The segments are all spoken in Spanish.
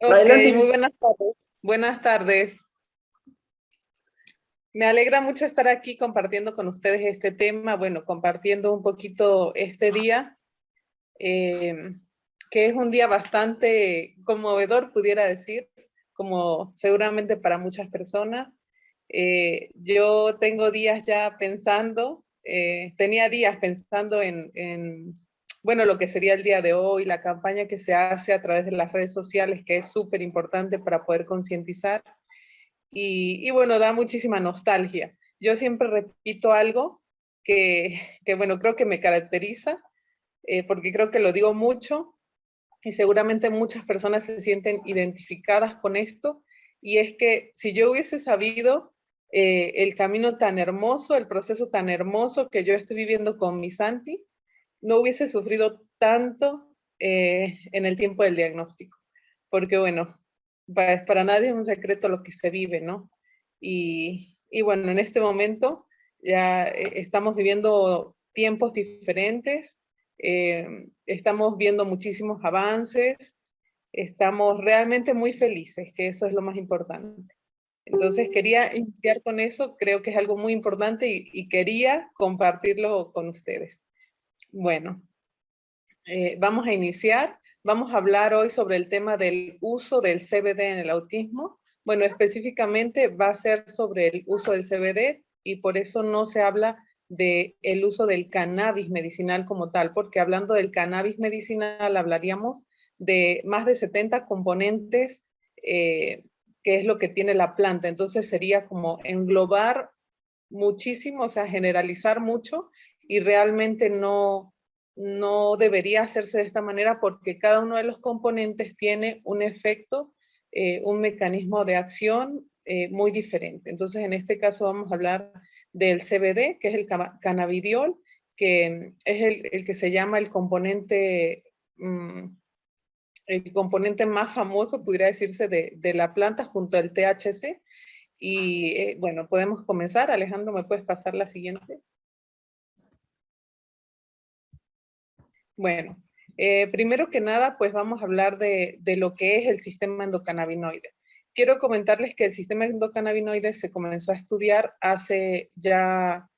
Ok, muy Adelante. buenas tardes. Buenas tardes. Me alegra mucho estar aquí compartiendo con ustedes este tema, bueno, compartiendo un poquito este día, eh, que es un día bastante conmovedor, pudiera decir, como seguramente para muchas personas. Yo tengo días ya pensando, tenía días pensando bueno, lo que sería el día de hoy, la campaña que se hace a través de las redes sociales, que es súper importante para poder concientizar. Y bueno, da muchísima nostalgia. Yo siempre repito algo bueno, creo que me caracteriza, porque creo que lo digo mucho y seguramente muchas personas se sienten identificadas con esto, y es que si yo hubiese sabido el camino tan hermoso, el proceso tan hermoso que yo estoy viviendo con mi Santi, no hubiese sufrido tanto en el tiempo del diagnóstico. Porque bueno, para nadie es un secreto lo que se vive, ¿no? Y bueno, en este momento ya estamos viviendo tiempos diferentes, estamos viendo muchísimos avances, estamos realmente muy felices, que eso es lo más importante. Entonces quería iniciar con eso, creo que es algo muy importante y quería compartirlo con ustedes. Bueno, vamos a iniciar. Vamos a hablar hoy sobre el tema del uso del CBD en el autismo. Bueno, específicamente va a ser sobre el uso del CBD y por eso no se habla del uso del cannabis medicinal como tal, porque hablando del cannabis medicinal hablaríamos de más de 70 componentes, que es lo que tiene la planta. Entonces sería como englobar muchísimo, o sea, generalizar mucho, y realmente no debería hacerse de esta manera porque cada uno de los componentes tiene un efecto, un mecanismo de acción muy diferente. Entonces, en este caso vamos a hablar del CBD, que es el cannabidiol, que es el que se llama el componente más famoso, pudiera decirse, de la planta junto al THC. Y bueno, podemos comenzar. Alejandro, ¿me puedes pasar la siguiente? Bueno, primero que nada, pues vamos a hablar de lo que es el sistema endocannabinoide. Quiero comentarles que el sistema endocannabinoide se comenzó a estudiar hace ya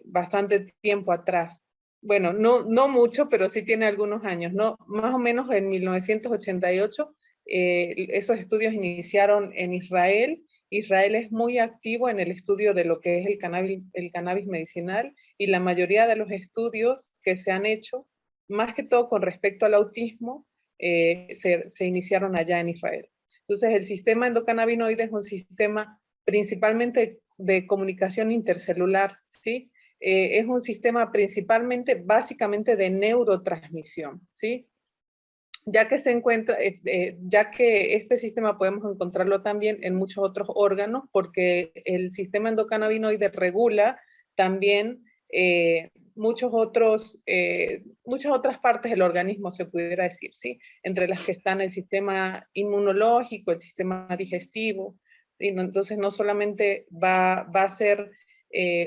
bastante tiempo atrás. Bueno, no mucho, pero sí tiene algunos años, ¿no? Más o menos en 1988, esos estudios iniciaron en Israel. Israel es muy activo en el estudio de lo que es el cannabis medicinal, y la mayoría de los estudios que se han hecho más que todo con respecto al autismo, se iniciaron allá en Israel. Entonces, el sistema endocannabinoide es un sistema principalmente de comunicación intercelular, ¿sí? Es un sistema principalmente, básicamente de neurotransmisión, ¿sí? Ya que se encuentra, ya que este sistema podemos encontrarlo también en muchos otros órganos, porque el sistema endocannabinoide regula también muchas otras partes del organismo, se pudiera decir, ¿sí? Entre las que están el sistema inmunológico, el sistema digestivo, y no, entonces no solamente va a ser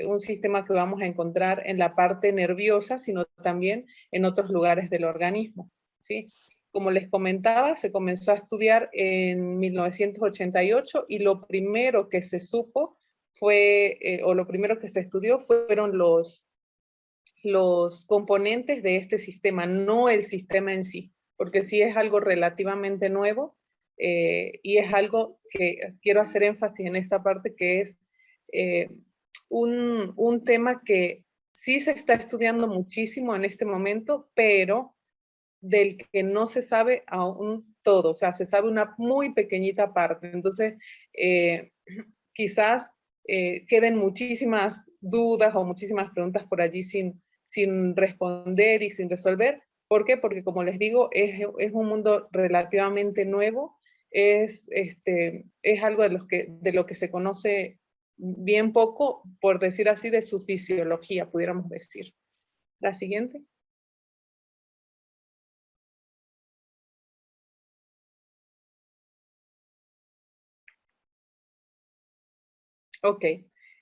un sistema que vamos a encontrar en la parte nerviosa, sino también en otros lugares del organismo, ¿sí? Como les comentaba, se comenzó a estudiar en 1988 y lo primero que se supo fue, o lo primero que se estudió fueron los componentes de este sistema, no el sistema en sí, porque sí es algo relativamente nuevo, y es algo que quiero hacer énfasis en esta parte, que es eh, un tema que sí se está estudiando muchísimo en este momento, pero del que no se sabe aún todo, o sea, se sabe una muy pequeñita parte. Entonces, eh, quizás queden muchísimas dudas o muchísimas preguntas por allí sin responder y sin resolver. ¿Por qué? Porque como les digo, es un mundo relativamente nuevo, es algo de lo que se conoce bien poco, por decir así, de su fisiología, pudiéramos decir. La siguiente. Ok.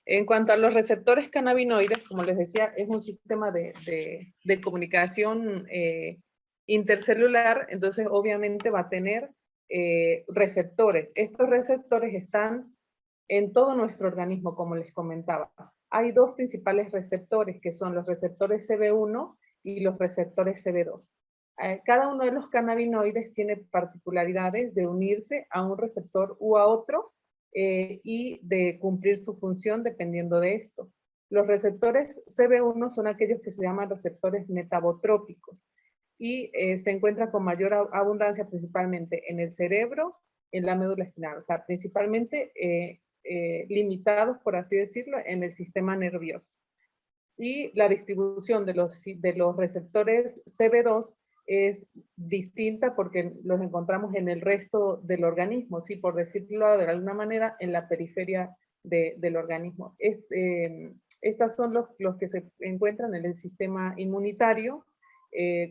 En cuanto a los receptores cannabinoides, como les decía, es un sistema de comunicación intercelular, entonces obviamente va a tener receptores. Estos receptores están en todo nuestro organismo, como les comentaba. Hay dos principales receptores, que son los receptores CB1 y los receptores CB2. Cada uno de los cannabinoides tiene particularidades de unirse a un receptor u a otro y de cumplir su función dependiendo de esto. Los receptores CB1 son aquellos que se llaman receptores metabotrópicos y se encuentran con mayor abundancia principalmente en el cerebro, en la médula espinal, o sea, principalmente limitados, por así decirlo, en el sistema nervioso. Y la distribución de los receptores CB2 es distinta porque los encontramos en el resto del organismo, ¿sí? Por decirlo de alguna manera, en la periferia del organismo. Estos son los que se encuentran en el sistema inmunitario,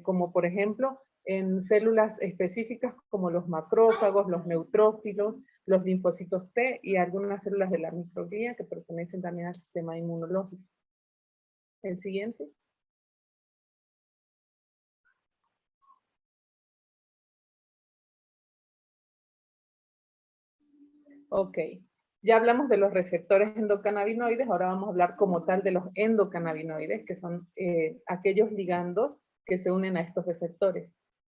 como por ejemplo en células específicas como los macrófagos, los neutrófilos, los linfocitos T y algunas células de la microglía que pertenecen también al sistema inmunológico. El siguiente. Ok, ya hablamos de los receptores endocannabinoides, ahora vamos a hablar como tal de los endocannabinoides, que son aquellos ligandos que se unen a estos receptores.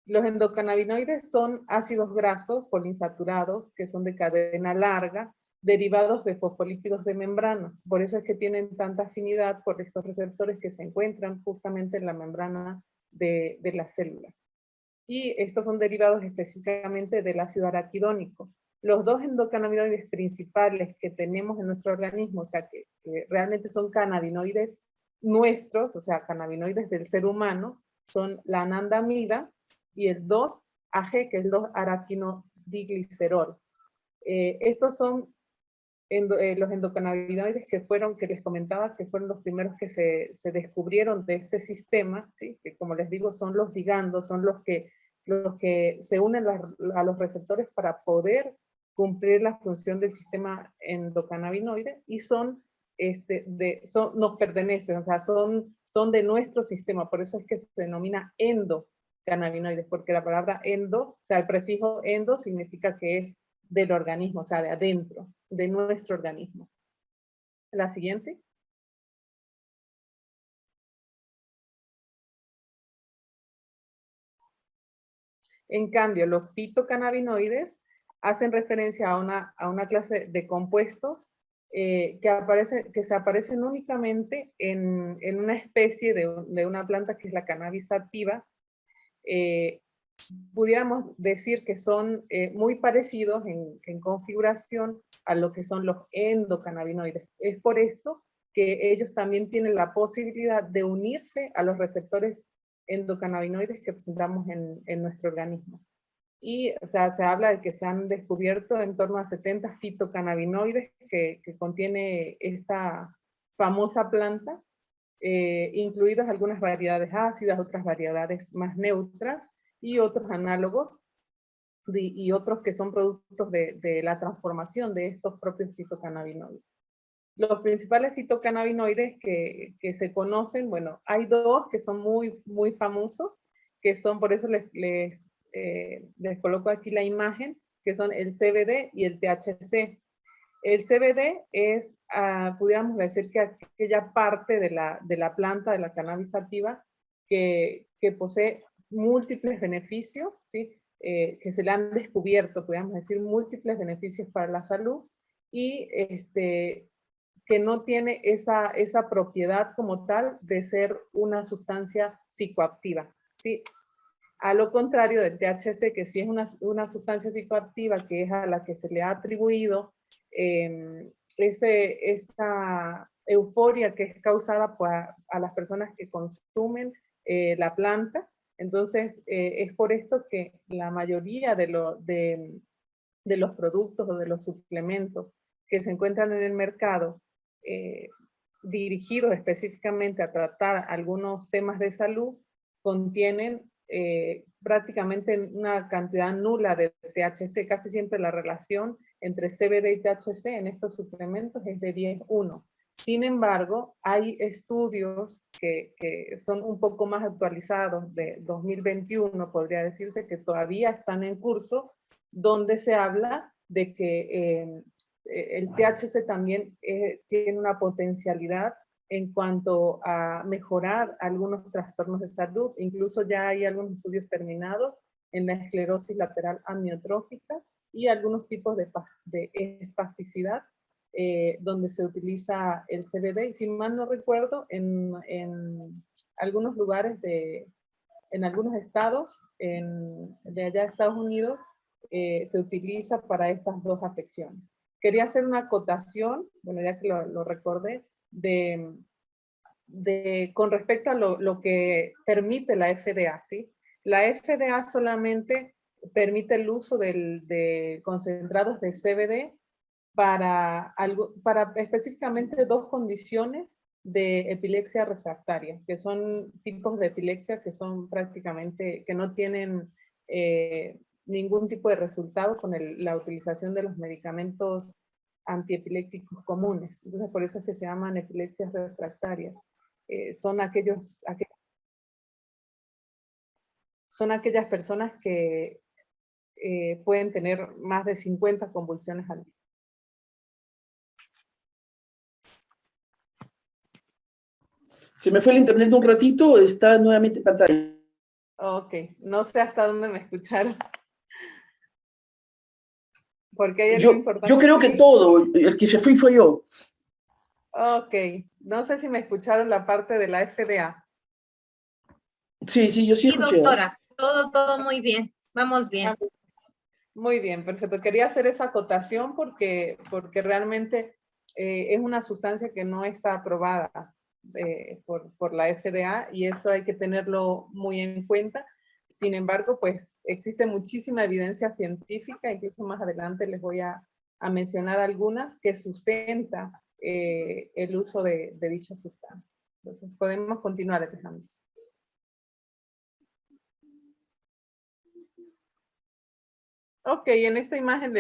Los endocannabinoides son ácidos grasos poliinsaturados que son de cadena larga, derivados de fosfolípidos de membrana. Por eso es que tienen tanta afinidad por estos receptores que se encuentran justamente en la membrana de las células. Y estos son derivados específicamente del ácido araquidónico. Los dos endocannabinoides principales que tenemos en nuestro organismo, o sea, que realmente son cannabinoides nuestros, o sea, cannabinoides del ser humano, son la anandamida y el 2-AG, que es el 2-araquinodiglicérol. Estos son los endocannabinoides que les comentaba, que fueron los primeros que se descubrieron de este sistema, ¿sí? Que como les digo, son los ligandos, son los que se unen a los receptores para poder cumplir la función del sistema endocannabinoide y nos pertenecen, o sea, son de nuestro sistema, por eso es que se denomina endocannabinoides, porque la palabra endo, o sea, el prefijo endo significa que es del organismo, o sea, de adentro, de nuestro organismo. La siguiente. En cambio, los fitocannabinoides hacen referencia a una clase de compuestos que se aparecen únicamente en una especie de una planta que es la cannabis sativa. Pudiéramos decir que son muy parecidos en configuración a lo que son los endocannabinoides. Es por esto que ellos también tienen la posibilidad de unirse a los receptores endocannabinoides que presentamos en nuestro organismo. Y, o sea, se habla de que se han descubierto en torno a 70 fitocannabinoides que contiene esta famosa planta, incluidas algunas variedades ácidas, otras variedades más neutras, y otros análogos y otros que son productos de la transformación de estos propios fitocannabinoides. Los principales fitocannabinoides que se conocen, bueno, hay dos que son muy famosos, que son, por eso les coloco aquí la imagen, que son el CBD y el THC. El CBD es, pudiéramos decir que aquella parte de la planta, de la cannabis sativa, que posee múltiples beneficios, ¿sí? Que se le han descubierto, podríamos decir, múltiples beneficios para la salud y que no tiene esa propiedad como tal de ser una sustancia psicoactiva, ¿sí? A lo contrario del THC, que sí es una sustancia psicoactiva, que es a la que se le ha atribuido esa euforia que es causada a las personas que consumen la planta. Entonces, es por esto que la mayoría de los productos o de los suplementos que se encuentran en el mercado, dirigidos específicamente a tratar algunos temas de salud, contienen prácticamente una cantidad nula de THC. Casi siempre la relación entre CBD y THC en estos suplementos es de 10:1. Sin embargo, hay estudios que son un poco más actualizados, de 2021, podría decirse, que todavía están en curso, donde se habla de que el THC también tiene una potencialidad en cuanto a mejorar algunos trastornos de salud. Incluso ya hay algunos estudios terminados en la esclerosis lateral amiotrófica y algunos tipos de espasticidad donde se utiliza el CBD. Y si mal no recuerdo, en algunos lugares en algunos estados de allá de Estados Unidos se utiliza para estas dos afecciones. Quería hacer una acotación, bueno, ya que lo recordé, con respecto a lo que permite la FDA, ¿sí? La FDA solamente permite el uso de concentrados de CBD para específicamente dos condiciones de epilepsia refractaria, que son tipos de epilepsia que son prácticamente, que no tienen ningún tipo de resultado con la utilización de los medicamentos antiepilépticos comunes. Entonces, por eso es que se llaman epilepsias refractarias. Son aquellas personas que pueden tener más de 50 convulsiones al día. Se me fue el internet un ratito, está nuevamente en pantalla. Ok, no sé hasta dónde me escucharon. Porque hay algo importante. Yo creo que todo, el que se fue yo. Ok, no sé si me escucharon la parte de la FDA. Sí, yo sí escuché. Sí, doctora, todo muy bien, vamos bien. Muy bien, perfecto. Quería hacer esa acotación porque realmente es una sustancia que no está aprobada por la FDA y eso hay que tenerlo muy en cuenta. Sin embargo, pues existe muchísima evidencia científica, incluso más adelante les voy a mencionar algunas que sustenta el uso de dicha sustancia. Entonces, podemos continuar, Alejandro. Ok, en esta imagen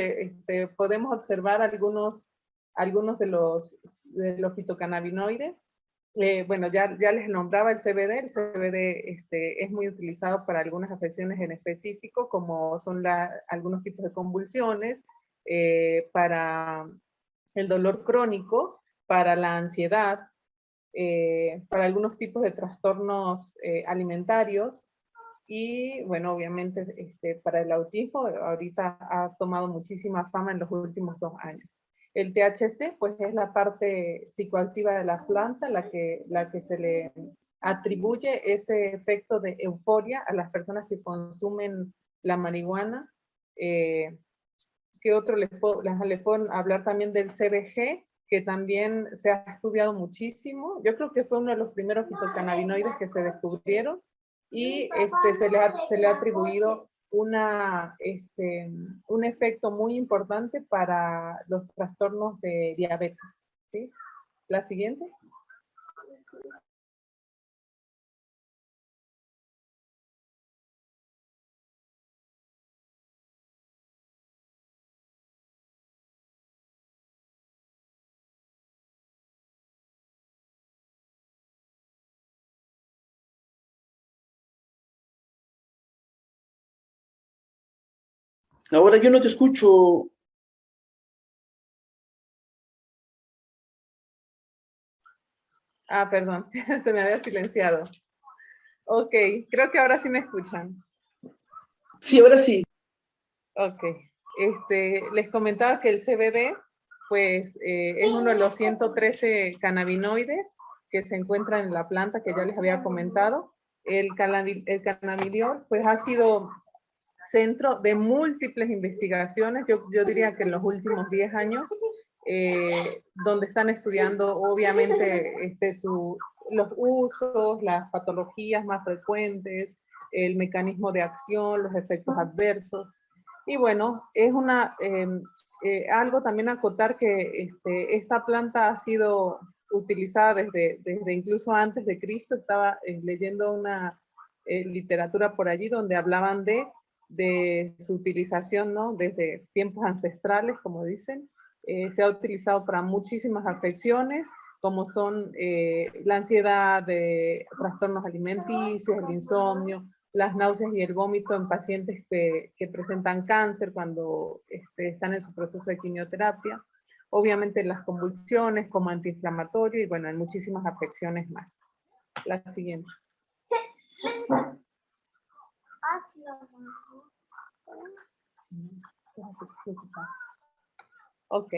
podemos observar algunos de los fitocannabinoides. Bueno, ya les nombraba el CBD. El CBD es muy utilizado para algunas afecciones en específico, como son algunos tipos de convulsiones, para el dolor crónico, para la ansiedad, para algunos tipos de trastornos alimentarios, y bueno, obviamente para el autismo ahorita ha tomado muchísima fama en los últimos 2 años. El THC pues es la parte psicoactiva de la planta, la que se le atribuye ese efecto de euforia a las personas que consumen la marihuana. ¿Qué otro les puedo hablar también del CBG, que también se ha estudiado muchísimo? Yo creo que fue uno de los primeros fitocannabinoides que se descubrieron y se le ha atribuido un efecto muy importante para los trastornos de diabetes, ¿sí? La siguiente. Ahora yo no te escucho. Ah, perdón, se me había silenciado. Ok, creo que ahora sí me escuchan. Sí, ahora sí. Ok, les comentaba que el CBD, pues, es uno de los 113 cannabinoides que se encuentran en la planta que ya les había comentado. El cannabidiol, pues, ha sido centro de múltiples investigaciones, yo diría que en los últimos 10 años, donde están estudiando, obviamente, los usos, las patologías más frecuentes, el mecanismo de acción, los efectos adversos. Y bueno, es algo también acotar que esta planta ha sido utilizada desde incluso antes de Cristo. Estaba leyendo una literatura por allí donde hablaban de su utilización, ¿no? Desde tiempos ancestrales, como dicen. Se ha utilizado para muchísimas afecciones, como son la ansiedad, trastornos alimenticios, el insomnio, las náuseas y el vómito en pacientes que presentan cáncer cuando están en su proceso de quimioterapia. Obviamente las convulsiones como antiinflamatorio y bueno, hay muchísimas afecciones más. La siguiente. Ok.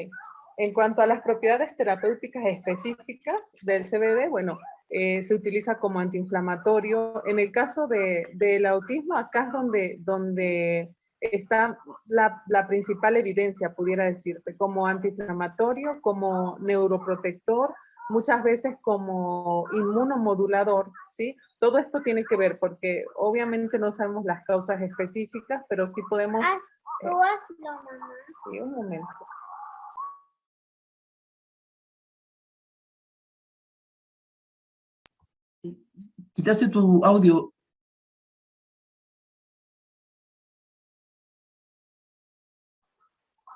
En cuanto a las propiedades terapéuticas específicas del CBD, bueno, se utiliza como antiinflamatorio. En el caso del autismo, acá es donde está la principal evidencia, pudiera decirse, como antiinflamatorio, como neuroprotector, muchas veces como inmunomodulador, ¿sí? Todo esto tiene que ver, porque obviamente no sabemos las causas específicas, pero sí podemos... Tú hazlo, mamá. Sí, un momento. Quitarse tu audio.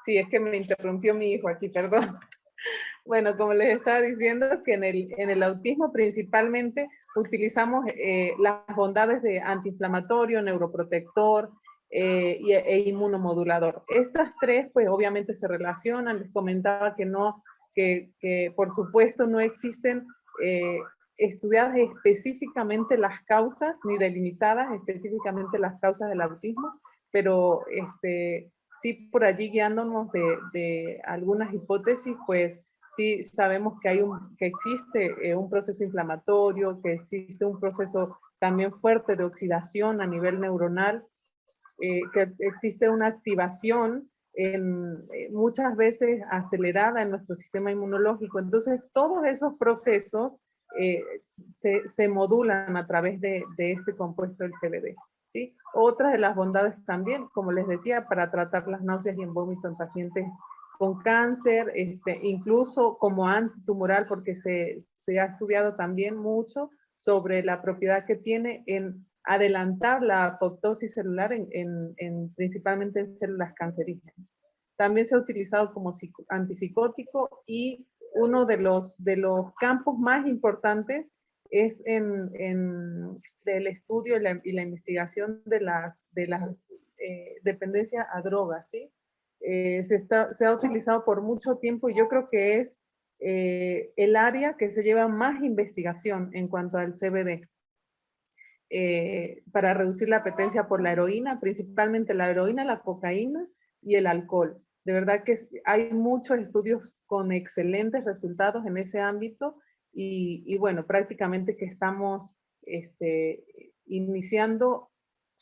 Sí, es que me interrumpió mi hijo aquí, perdón. Bueno, como les estaba diciendo, que en el autismo principalmente utilizamos las bondades de antiinflamatorio, neuroprotector e inmunomodulador. Estas tres, pues obviamente se relacionan. Les comentaba que no, que por supuesto no existen estudiadas específicamente las causas, ni delimitadas específicamente las causas del autismo, pero sí por allí guiándonos de algunas hipótesis, pues sí sabemos que que existe un proceso inflamatorio, que existe un proceso también fuerte de oxidación a nivel neuronal, que existe una activación muchas veces acelerada en nuestro sistema inmunológico. Entonces, todos esos procesos se modulan a través de este compuesto del CBD. ¿Sí? Otra de las bondades también, como les decía, para tratar las náuseas y el vómito en pacientes con cáncer, incluso como antitumoral, porque se ha estudiado también mucho sobre la propiedad que tiene en adelantar la apoptosis celular principalmente en células cancerígenas. También se ha utilizado como antipsicótico y uno de los campos más importantes es en el estudio y la investigación de las dependencias a drogas, ¿sí? Se ha utilizado por mucho tiempo y yo creo que es el área que se lleva más investigación en cuanto al CBD. Para reducir la apetencia por la heroína, principalmente la heroína, la cocaína y el alcohol. De verdad que hay muchos estudios con excelentes resultados en ese ámbito y bueno, prácticamente que estamos iniciando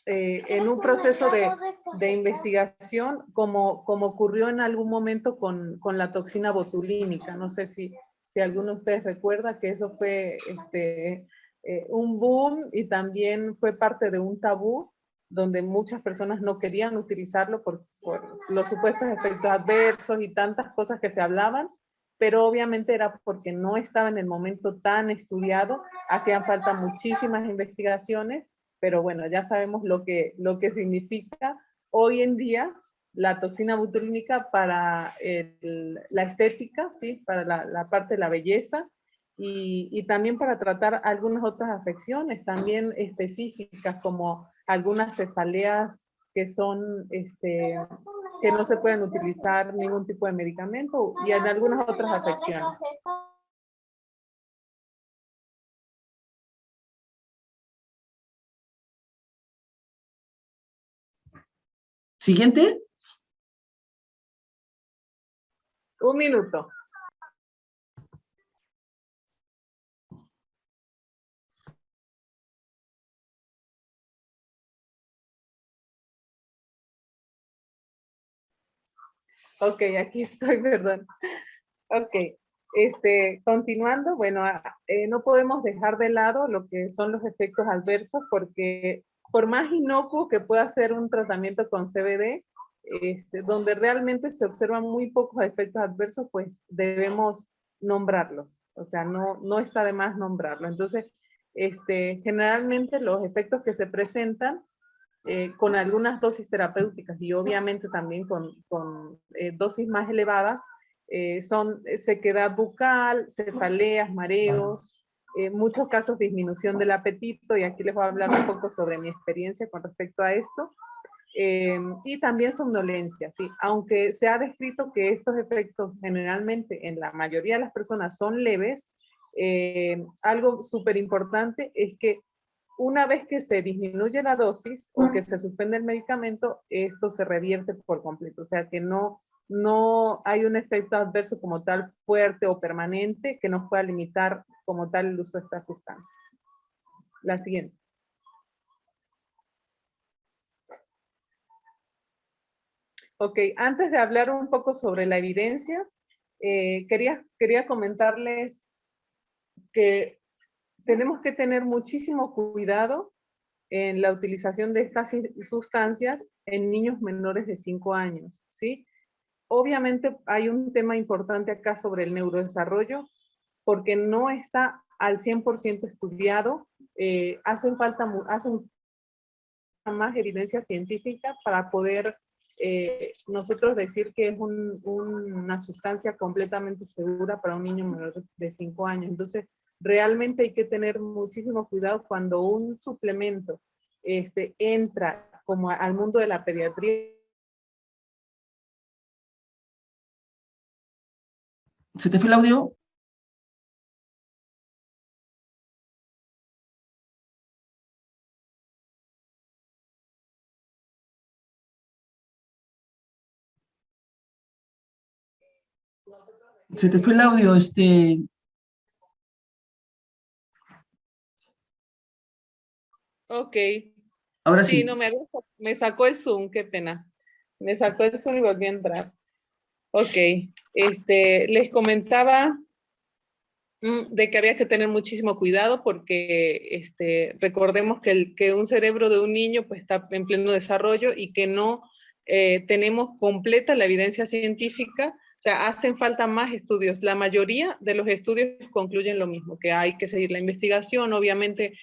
en un proceso de investigación como ocurrió en algún momento con la toxina botulínica. No sé si alguno de ustedes recuerda que eso fue un boom y también fue parte de un tabú donde muchas personas no querían utilizarlo por los supuestos efectos adversos y tantas cosas que se hablaban, pero obviamente era porque no estaba en el momento tan estudiado, hacían falta muchísimas investigaciones, pero bueno, ya sabemos lo que significa hoy en día la toxina botulínica para la estética, ¿sí? Para la parte de la belleza, y también para tratar algunas otras afecciones también específicas como algunas cefaleas que son que no se pueden utilizar ningún tipo de medicamento y en algunas otras afecciones. Siguiente. Un minuto. Ok, aquí estoy, perdón. Ok, continuando, bueno, no podemos dejar de lado lo que son los efectos adversos porque por más inocuo que pueda ser un tratamiento con CBD, donde realmente se observan muy pocos efectos adversos, pues debemos nombrarlos. O sea, no está de más nombrarlo. Entonces, generalmente los efectos que se presentan con algunas dosis terapéuticas y obviamente también con dosis más elevadas, son sequedad bucal, cefaleas, mareos, muchos casos disminución del apetito, y aquí les voy a hablar un poco sobre mi experiencia con respecto a esto. Y también somnolencia, ¿sí? Aunque se ha descrito que estos efectos generalmente en la mayoría de las personas son leves, algo súper importante es que una vez que se disminuye la dosis o que se suspende el medicamento, esto se revierte por completo, o sea que no hay un efecto adverso como tal fuerte o permanente que nos pueda limitar como tal el uso de esta sustancia. La siguiente. Ok, antes de hablar un poco sobre la evidencia, quería comentarles que tenemos que tener muchísimo cuidado en la utilización de estas sustancias en niños menores de 5 años, ¿sí? Obviamente hay un tema importante acá sobre el neurodesarrollo, porque no está al 100% estudiado, hacen más evidencia científica para poder nosotros decir que es una sustancia completamente segura para un niño menor de 5 años. Entonces, realmente hay que tener muchísimo cuidado cuando un suplemento entra como al mundo de la pediatría. ¿Se te fue el audio? Se te fue el audio, Ok. Ahora Sí, sí. no, me sacó el Zoom, qué pena. Me sacó el Zoom y volví a entrar. Ok, les comentaba de que había que tener muchísimo cuidado porque recordemos que un cerebro de un niño pues está en pleno desarrollo y que no tenemos completa la evidencia científica, o sea, hacen falta más estudios. La mayoría de los estudios concluyen lo mismo, que hay que seguir la investigación. Obviamente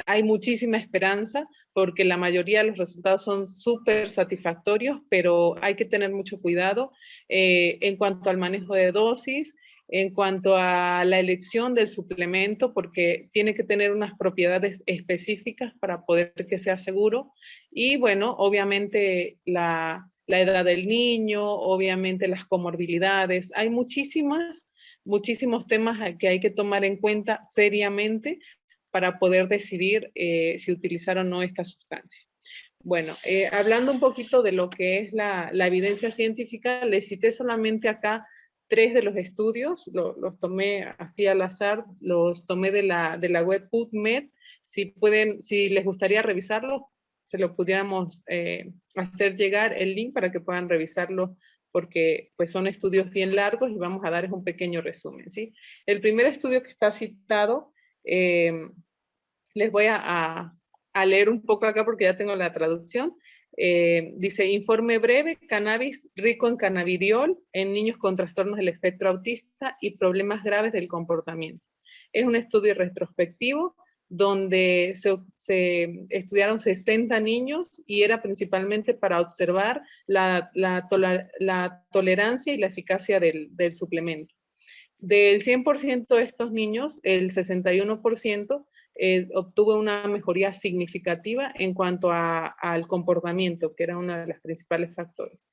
hay muchísima esperanza porque la mayoría de los resultados son súper satisfactorios, pero hay que tener mucho cuidado en cuanto al manejo de dosis, en cuanto a la elección del suplemento, porque tiene que tener unas propiedades específicas para poder que sea seguro. Y bueno, obviamente la edad del niño, obviamente las comorbilidades. Hay muchísimos temas que hay que tomar en cuenta seriamente para poder decidir si utilizar o no esta sustancia. Bueno, hablando un poquito de lo que es la evidencia científica, les cité solamente acá 3 de los estudios, los tomé así al azar, los tomé de la web PubMed. Si les gustaría revisarlo, se lo pudiéramos hacer llegar el link para que puedan revisarlo, porque pues son estudios bien largos y vamos a darles un pequeño resumen, ¿sí? El primer estudio que está citado, les voy a leer un poco acá porque ya tengo la traducción. Dice, informe breve, cannabis rico en cannabidiol en niños con trastornos del espectro autista y problemas graves del comportamiento. Es un estudio retrospectivo donde se estudiaron 60 niños y era principalmente para observar la tolerancia y la eficacia del suplemento. Del 100% de estos niños, el 61% obtuvo una mejoría significativa en cuanto al comportamiento, que era uno de los principales factores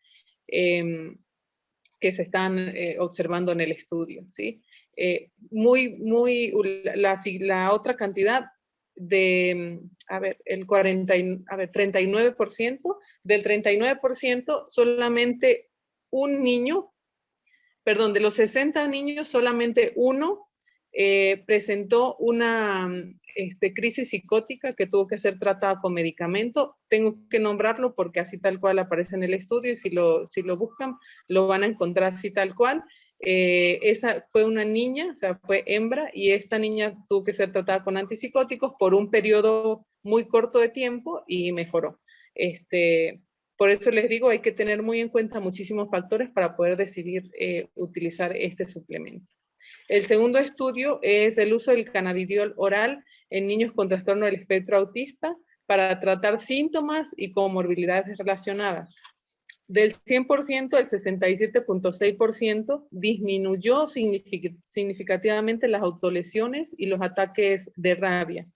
que se están observando en el estudio, ¿sí? La otra cantidad de, el 39%, del 39% solamente un niño, perdón, de los 60 niños, solamente uno presentó una crisis psicótica que tuvo que ser tratada con medicamento. Tengo que nombrarlo porque así tal cual aparece en el estudio y si lo buscan lo van a encontrar así tal cual. Esa fue una niña, o sea, fue hembra, y esta niña tuvo que ser tratada con antipsicóticos por un periodo muy corto de tiempo y mejoró. Por eso les digo, hay que tener muy en cuenta muchísimos factores para poder decidir utilizar este suplemento. El segundo estudio es el uso del cannabidiol oral en niños con trastorno del espectro autista para tratar síntomas y comorbilidades relacionadas. Del 100%, el 67.6% disminuyó significativamente las autolesiones y los ataques de rabia.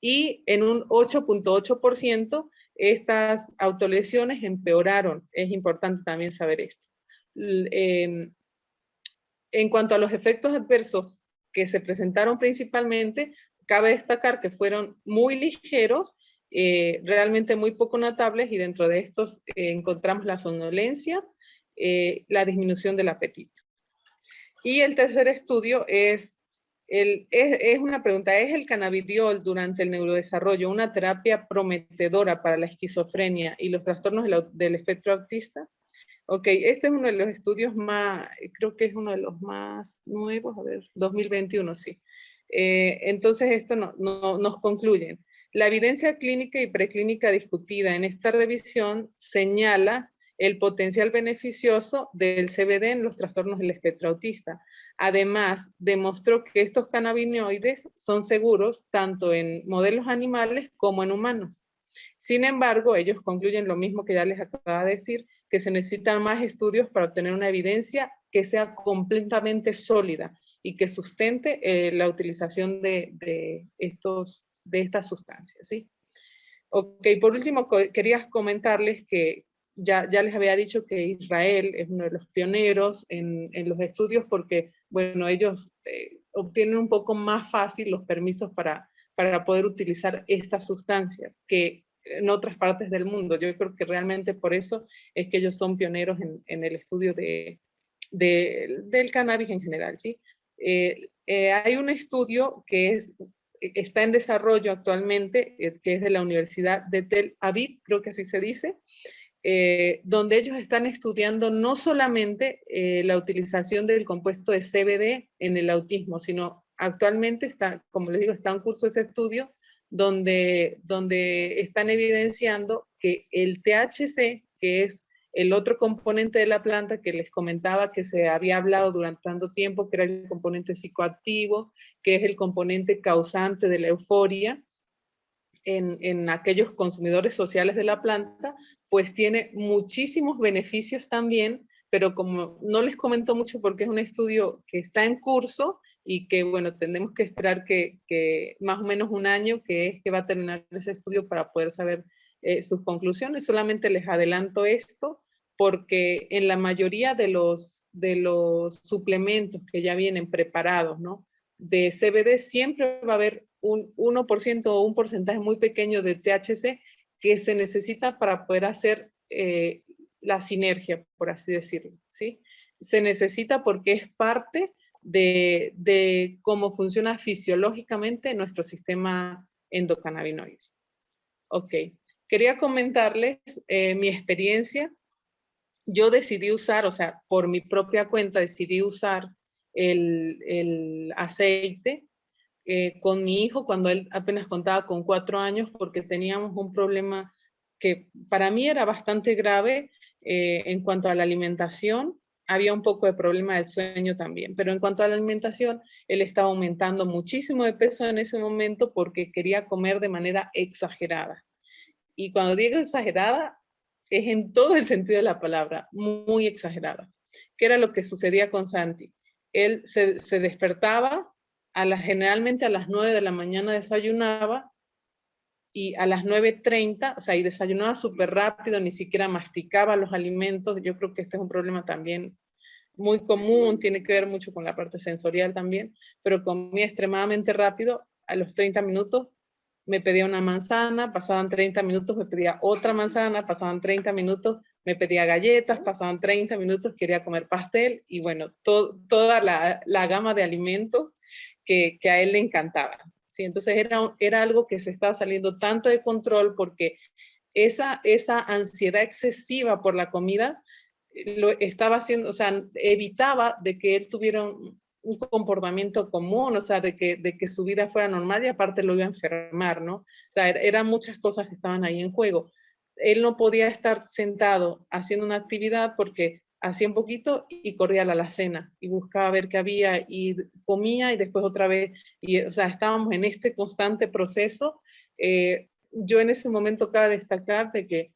Y en un 8.8% estas autolesiones empeoraron. Es importante también saber esto. En cuanto a los efectos adversos que se presentaron principalmente, cabe destacar que fueron muy ligeros, realmente muy poco notables, y dentro de estos encontramos la somnolencia, la disminución del apetito. Y el tercer estudio es una pregunta: ¿es el cannabidiol durante el neurodesarrollo una terapia prometedora para la esquizofrenia y los trastornos del espectro autista? Ok, este es uno de los estudios más, creo que es uno de los más nuevos, a ver, 2021, sí. Entonces esto nos concluye. La evidencia clínica y preclínica discutida en esta revisión señala el potencial beneficioso del CBD en los trastornos del espectro autista. Además, demostró que estos cannabinoides son seguros tanto en modelos animales como en humanos. Sin embargo, ellos concluyen lo mismo que ya les acababa de decir, que se necesitan más estudios para obtener una evidencia que sea completamente sólida y que sustente la utilización de estas sustancias, ¿sí? Ok, por último, quería comentarles que ya les había dicho que Israel es uno de los pioneros en los estudios porque, bueno, ellos obtienen un poco más fácil los permisos para poder utilizar estas sustancias que en otras partes del mundo. Yo creo que realmente por eso es que ellos son pioneros en el estudio del cannabis en general, ¿sí? Hay un estudio que está en desarrollo actualmente, que es de la Universidad de Tel Aviv, creo que así se dice, donde ellos están estudiando no solamente la utilización del compuesto de CBD en el autismo, sino actualmente está, como les digo, está en curso ese estudio donde están evidenciando que el THC, que es el otro componente de la planta que les comentaba que se había hablado durante tanto tiempo, que era el componente psicoactivo, que es el componente causante de la euforia en aquellos consumidores sociales de la planta, pues tiene muchísimos beneficios también, pero como no les comento mucho porque es un estudio que está en curso y que, bueno, tendremos que esperar que más o menos un año que es que va a terminar ese estudio para poder saber sus conclusiones. Solamente les adelanto esto porque en la mayoría de los suplementos que ya vienen preparados, ¿no?, de CBD siempre va a haber un 1% o un porcentaje muy pequeño de THC que se necesita para poder hacer la sinergia, por así decirlo, ¿sí? Se necesita porque es parte de cómo funciona fisiológicamente nuestro sistema endocannabinoide. Ok, quería comentarles mi experiencia. Yo decidí usar, o sea, por mi propia cuenta decidí usar el aceite con mi hijo cuando él apenas contaba con 4 años porque teníamos un problema que para mí era bastante grave en cuanto a la alimentación. Había un poco de problema del sueño también, pero en cuanto a la alimentación, él estaba aumentando muchísimo de peso en ese momento porque quería comer de manera exagerada. Y cuando digo exagerada, es en todo el sentido de la palabra, muy exagerada. ¿Qué era lo que sucedía con Santi? Él se despertaba, generalmente a las 9 de la mañana desayunaba, y a las 9:30, o sea, y desayunaba súper rápido, ni siquiera masticaba los alimentos. Yo creo que este es un problema también muy común, tiene que ver mucho con la parte sensorial también, pero comía extremadamente rápido. A los 30 minutos me pedía una manzana, pasaban 30 minutos, me pedía otra manzana, pasaban 30 minutos, me pedía galletas, pasaban 30 minutos, quería comer pastel, y bueno, toda la gama de alimentos que a él le encantaba. ¿Sí? Entonces era algo que se estaba saliendo tanto de control porque esa ansiedad excesiva por la comida lo estaba haciendo, o sea, evitaba de que él tuviera un comportamiento común, o sea, de que su vida fuera normal, y aparte lo iba a enfermar, ¿no? O sea, eran muchas cosas que estaban ahí en juego. Él no podía estar sentado haciendo una actividad porque hacía un poquito y corría a la alacena y buscaba ver qué había y comía y después otra vez. Y, o sea, estábamos en este constante proceso. Yo en ese momento cabe destacar de que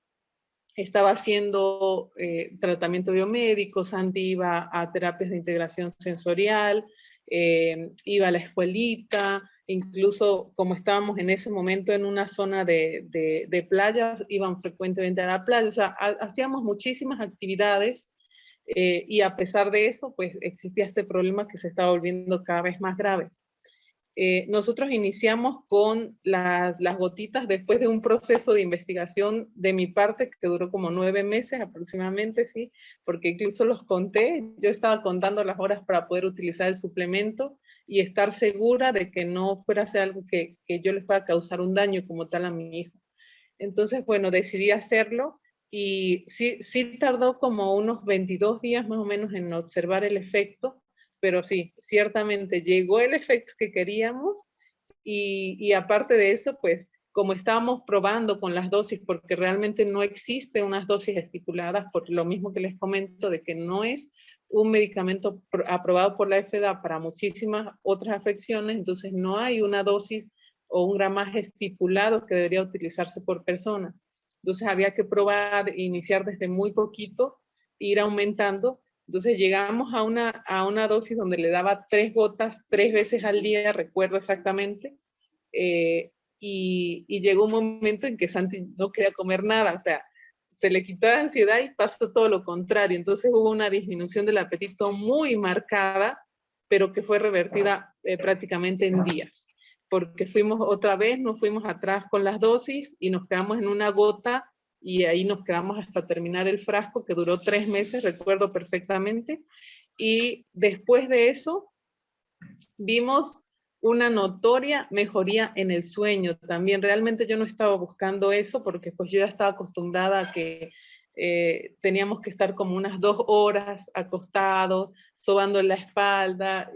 estaba haciendo tratamiento biomédico, Santi iba a terapias de integración sensorial, iba a la escuelita, incluso como estábamos en ese momento en una zona de playa, iban frecuentemente a la playa, o sea, hacíamos muchísimas actividades y a pesar de eso, pues existía este problema que se estaba volviendo cada vez más grave. Nosotros iniciamos con las gotitas después de un proceso de investigación de mi parte que duró como 9 meses aproximadamente, sí, porque incluso los conté, yo estaba contando las horas para poder utilizar el suplemento y estar segura de que no fuera a ser algo que yo le fuera a causar un daño como tal a mi hijo. Entonces, bueno, decidí hacerlo y sí tardó como unos 22 días más o menos en observar el efecto, pero sí, ciertamente llegó el efecto que queríamos y aparte de eso, pues como estábamos probando con las dosis, porque realmente no existe unas dosis estipuladas, por lo mismo que les comento, de que no es un medicamento aprobado por la FDA para muchísimas otras afecciones, entonces no hay una dosis o un gramaje estipulado que debería utilizarse por persona. Entonces había que probar, iniciar desde muy poquito, ir aumentando. Entonces llegamos a una dosis donde le daba 3 gotas 3 veces al día, recuerdo exactamente, y llegó un momento en que Santi no quería comer nada, o sea, se le quitó la ansiedad y pasó todo lo contrario. Entonces hubo una disminución del apetito muy marcada, pero que fue revertida prácticamente en días, porque nos fuimos atrás con las dosis y nos quedamos en una gota y ahí nos quedamos hasta terminar el frasco, que duró 3 meses, recuerdo perfectamente, y después de eso vimos una notoria mejoría en el sueño también. Realmente yo no estaba buscando eso porque pues yo ya estaba acostumbrada a que teníamos que estar como unas 2 horas acostados, sobando la espalda,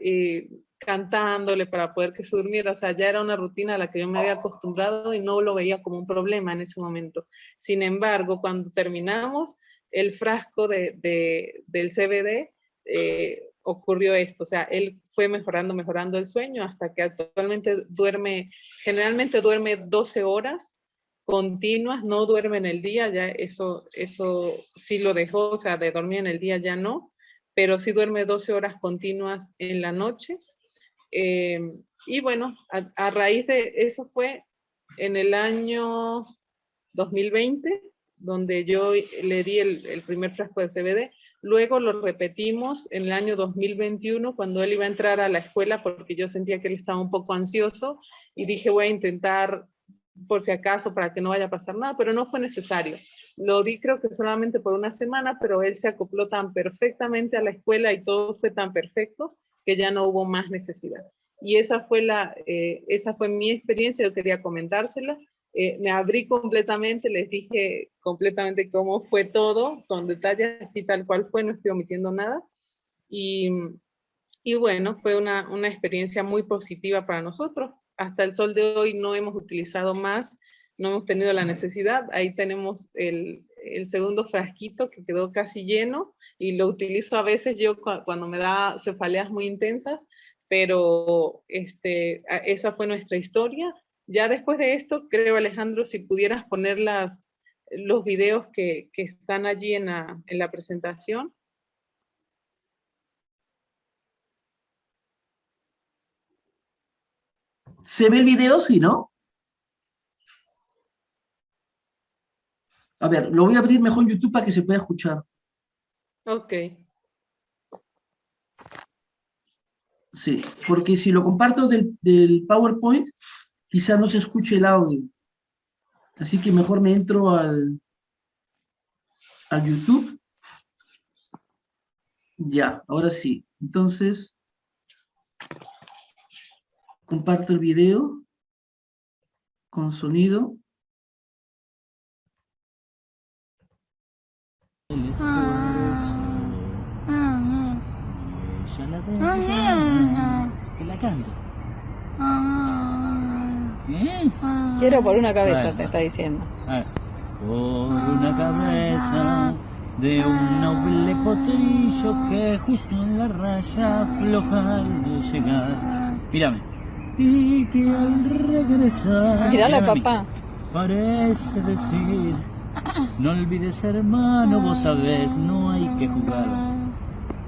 cantándole para poder que se durmiera. O sea, ya era una rutina a la que yo me había acostumbrado y no lo veía como un problema en ese momento. Sin embargo, cuando terminamos el frasco del CBD, ocurrió esto, o sea, él fue mejorando el sueño hasta que actualmente generalmente duerme 12 horas continuas, no duerme en el día, ya eso sí lo dejó, o sea, de dormir en el día ya no, pero sí duerme 12 horas continuas en la noche. Y bueno, a raíz de eso fue en el año 2020, donde yo le di el primer frasco de CBD. Luego lo repetimos en el año 2021, cuando él iba a entrar a la escuela, porque yo sentía que él estaba un poco ansioso, y dije, voy a intentar por si acaso, para que no vaya a pasar nada, pero no fue necesario. Lo di creo que solamente por una semana, pero él se acopló tan perfectamente a la escuela y todo fue tan perfecto que ya no hubo más necesidad. Y esa fue mi experiencia, yo quería comentársela. Me abrí completamente, les dije completamente cómo fue todo, con detalles así tal cual fue, no estoy omitiendo nada. Y bueno, fue una experiencia muy positiva para nosotros. Hasta el sol de hoy no hemos utilizado más, no hemos tenido la necesidad. Ahí tenemos el segundo frasquito que quedó casi lleno y lo utilizo a veces yo cuando me da cefaleas muy intensas, pero esa fue nuestra historia. Ya después de esto, creo, Alejandro, si pudieras poner los videos que están allí en la presentación. ¿Se ve el video? Sí, ¿no? A ver, lo voy a abrir mejor en YouTube para que se pueda escuchar. Ok. Sí, porque si lo comparto del PowerPoint, quizá no se escuche el audio. Así que mejor me entro al YouTube. Ya, ahora sí. Entonces, comparto el video con sonido. El esfuerzo, ella la deja, que la cante. ¿Bien? Quiero por una cabeza, Bueno. te está diciendo. A ver. Por una cabeza de un noble potrillo que justo en la raya floja de llegar. Mírame. Y que al regresar. Míralo, mírame a mí, papá. parece decir No olvides, hermano, vos sabés, no hay que jugar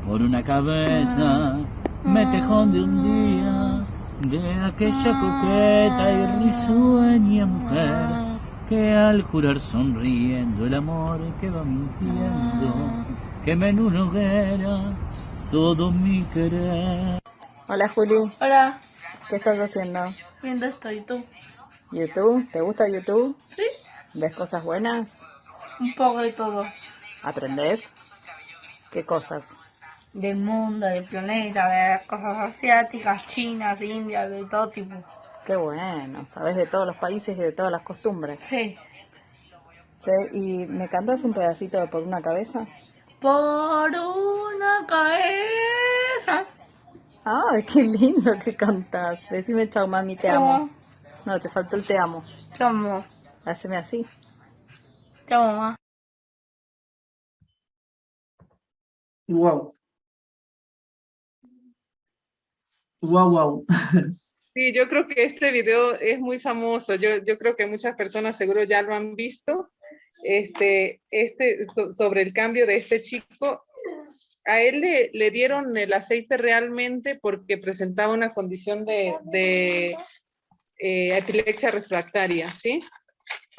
por una cabeza. Me tejón de un día de aquella coqueta y risueña mujer que al jurar sonriendo el amor que va mintiendo quema en una hoguera todo mi querer. Hola Juli, Hola, ¿qué estás haciendo? viendo esto y tú. ¿YouTube? ¿Te gusta YouTube? Sí, ¿Ves cosas buenas? un poco de todo. ¿Aprendes? ¿Qué cosas? Del mundo, del planeta, de cosas asiáticas, chinas, indias, de todo tipo. Qué bueno, sabes de todos los países y de todas las costumbres. Sí. ¿Sí? ¿Y me cantas un pedacito de Por una cabeza? Por una cabeza. ¡Ay, qué lindo que cantas! Decime chao mami, te amo. No, te faltó el te amo. Te amo. Haceme así. Te amo, mamá. Wow. Wow, wow. Sí, yo creo que este video es muy famoso. Yo creo que muchas personas seguro ya lo han visto. Sobre el cambio de este chico. A él le dieron el aceite realmente porque presentaba una condición de epilepsia refractaria, ¿sí?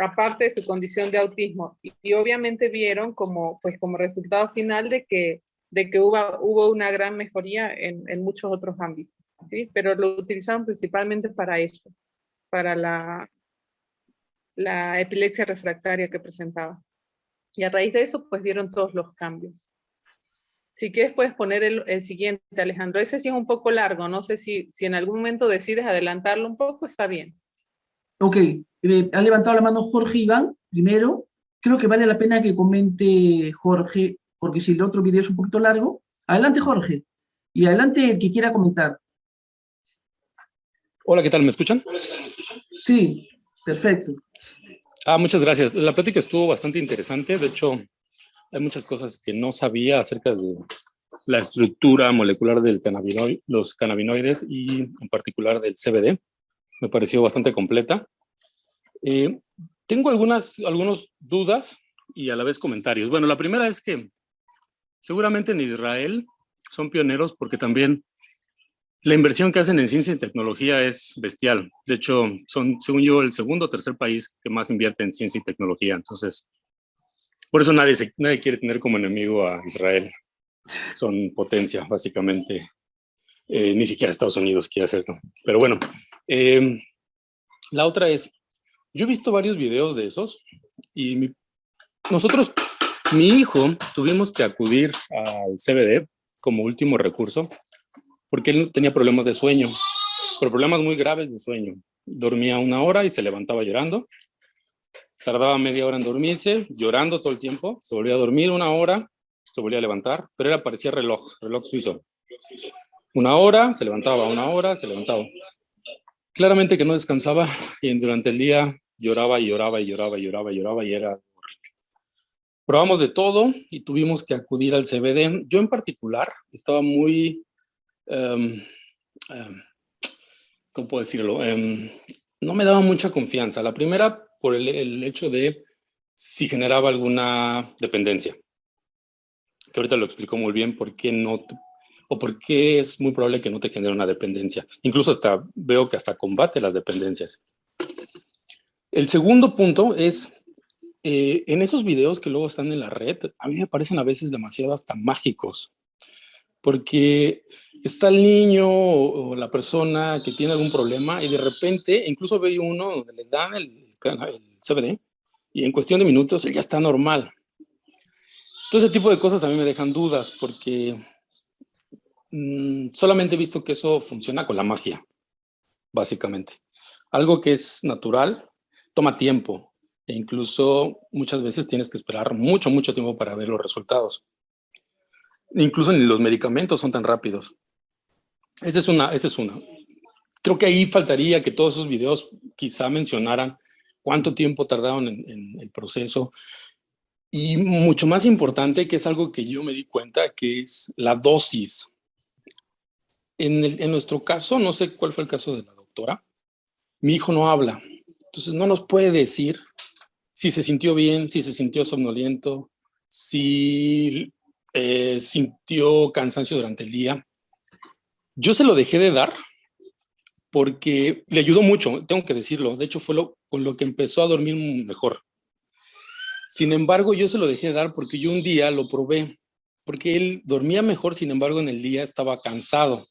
Aparte de su condición de autismo. Y obviamente vieron como resultado final de que hubo una gran mejoría en muchos otros ámbitos, ¿sí? Pero lo utilizaron principalmente para eso, para la epilepsia refractaria que presentaba. Y a raíz de eso, pues vieron todos los cambios. Si quieres, puedes poner el siguiente, Alejandro. Ese sí es un poco largo. No sé si en algún momento decides adelantarlo un poco, está bien. Ok, ha levantado la mano Jorge Iván, primero. Creo que vale la pena que comente Jorge, porque si el otro video es un poquito largo. Adelante, Jorge. Y adelante el que quiera comentar. Hola, ¿qué tal? ¿Me escuchan? Sí, perfecto. Muchas gracias. La plática estuvo bastante interesante. De hecho, hay muchas cosas que no sabía acerca de la estructura molecular del los cannabinoides y en particular del CBD. Me pareció bastante completa. Tengo algunas dudas y a la vez comentarios. Bueno, la primera es que seguramente en Israel son pioneros porque también la inversión que hacen en ciencia y tecnología es bestial. De hecho, son, según yo, el segundo o tercer país que más invierte en ciencia y tecnología. Entonces, por eso nadie quiere tener como enemigo a Israel. Son potencia, básicamente. Ni siquiera Estados Unidos quiere hacerlo. Pero bueno, la otra es, yo he visto varios videos de esos y mi hijo, tuvimos que acudir al CBD como último recurso porque él tenía problemas de sueño, pero problemas muy graves de sueño. Dormía 1 hora y se levantaba llorando. Tardaba media hora en dormirse, llorando todo el tiempo. Se volvía a dormir 1 hora, se volvía a levantar, pero parecía reloj suizo. 1 hora, se levantaba, 1 hora, se levantaba. Claramente que no descansaba y durante el día lloraba y lloraba y lloraba y lloraba y lloraba y era horrible. Probamos de todo y tuvimos que acudir al CBD. Yo en particular estaba muy... ¿cómo puedo decirlo? No me daba mucha confianza. La primera, por el hecho de si generaba alguna dependencia. Que ahorita lo explico muy bien por qué no, o por qué es muy probable que no te genere una dependencia. Incluso veo que hasta combate las dependencias. El segundo punto es, en esos videos que luego están en la red, a mí me parecen a veces demasiado hasta mágicos. Porque está el niño o la persona que tiene algún problema y de repente, incluso veo uno donde le dan el CBD y en cuestión de minutos él ya está normal. Todo ese tipo de cosas a mí me dejan dudas porque solamente he visto que eso funciona con la magia, básicamente. Algo que es natural toma tiempo e incluso muchas veces tienes que esperar mucho tiempo para ver los resultados. Incluso ni los medicamentos son tan rápidos. Esa es una. Creo que ahí faltaría que todos esos videos quizá mencionaran cuánto tiempo tardaron en el proceso. Y mucho más importante, que es algo que yo me di cuenta, que es la dosis. En nuestro caso, no sé cuál fue el caso de la doctora, mi hijo no habla. Entonces no nos puede decir si se sintió bien, si se sintió somnoliento, si sintió cansancio durante el día. Yo se lo dejé de dar porque le ayudó mucho, tengo que decirlo. De hecho, fue con lo que empezó a dormir mejor. Sin embargo, yo se lo dejé de dar porque yo un día lo probé, porque él dormía mejor, sin embargo, en el día estaba cansado.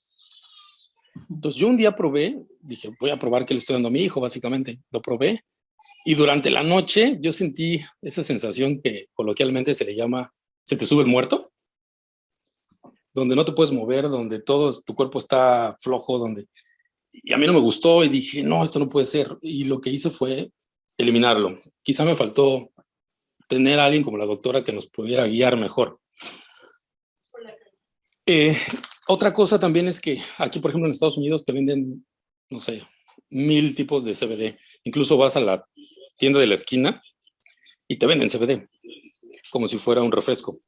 Entonces, yo un día probé, dije, voy a probar qué le estoy dando a mi hijo, básicamente. Lo probé y durante la noche yo sentí esa sensación que coloquialmente se le llama, se te sube el muerto, donde no te puedes mover, donde tu cuerpo está flojo, y a mí no me gustó y dije, no, esto no puede ser. Y lo que hice fue eliminarlo. Quizá me faltó tener a alguien como la doctora que nos pudiera guiar mejor. Otra cosa también es que aquí, por ejemplo, en Estados Unidos te venden, no sé, 1000 tipos de CBD. Incluso vas a la tienda de la esquina y te venden CBD, como si fuera un refresco.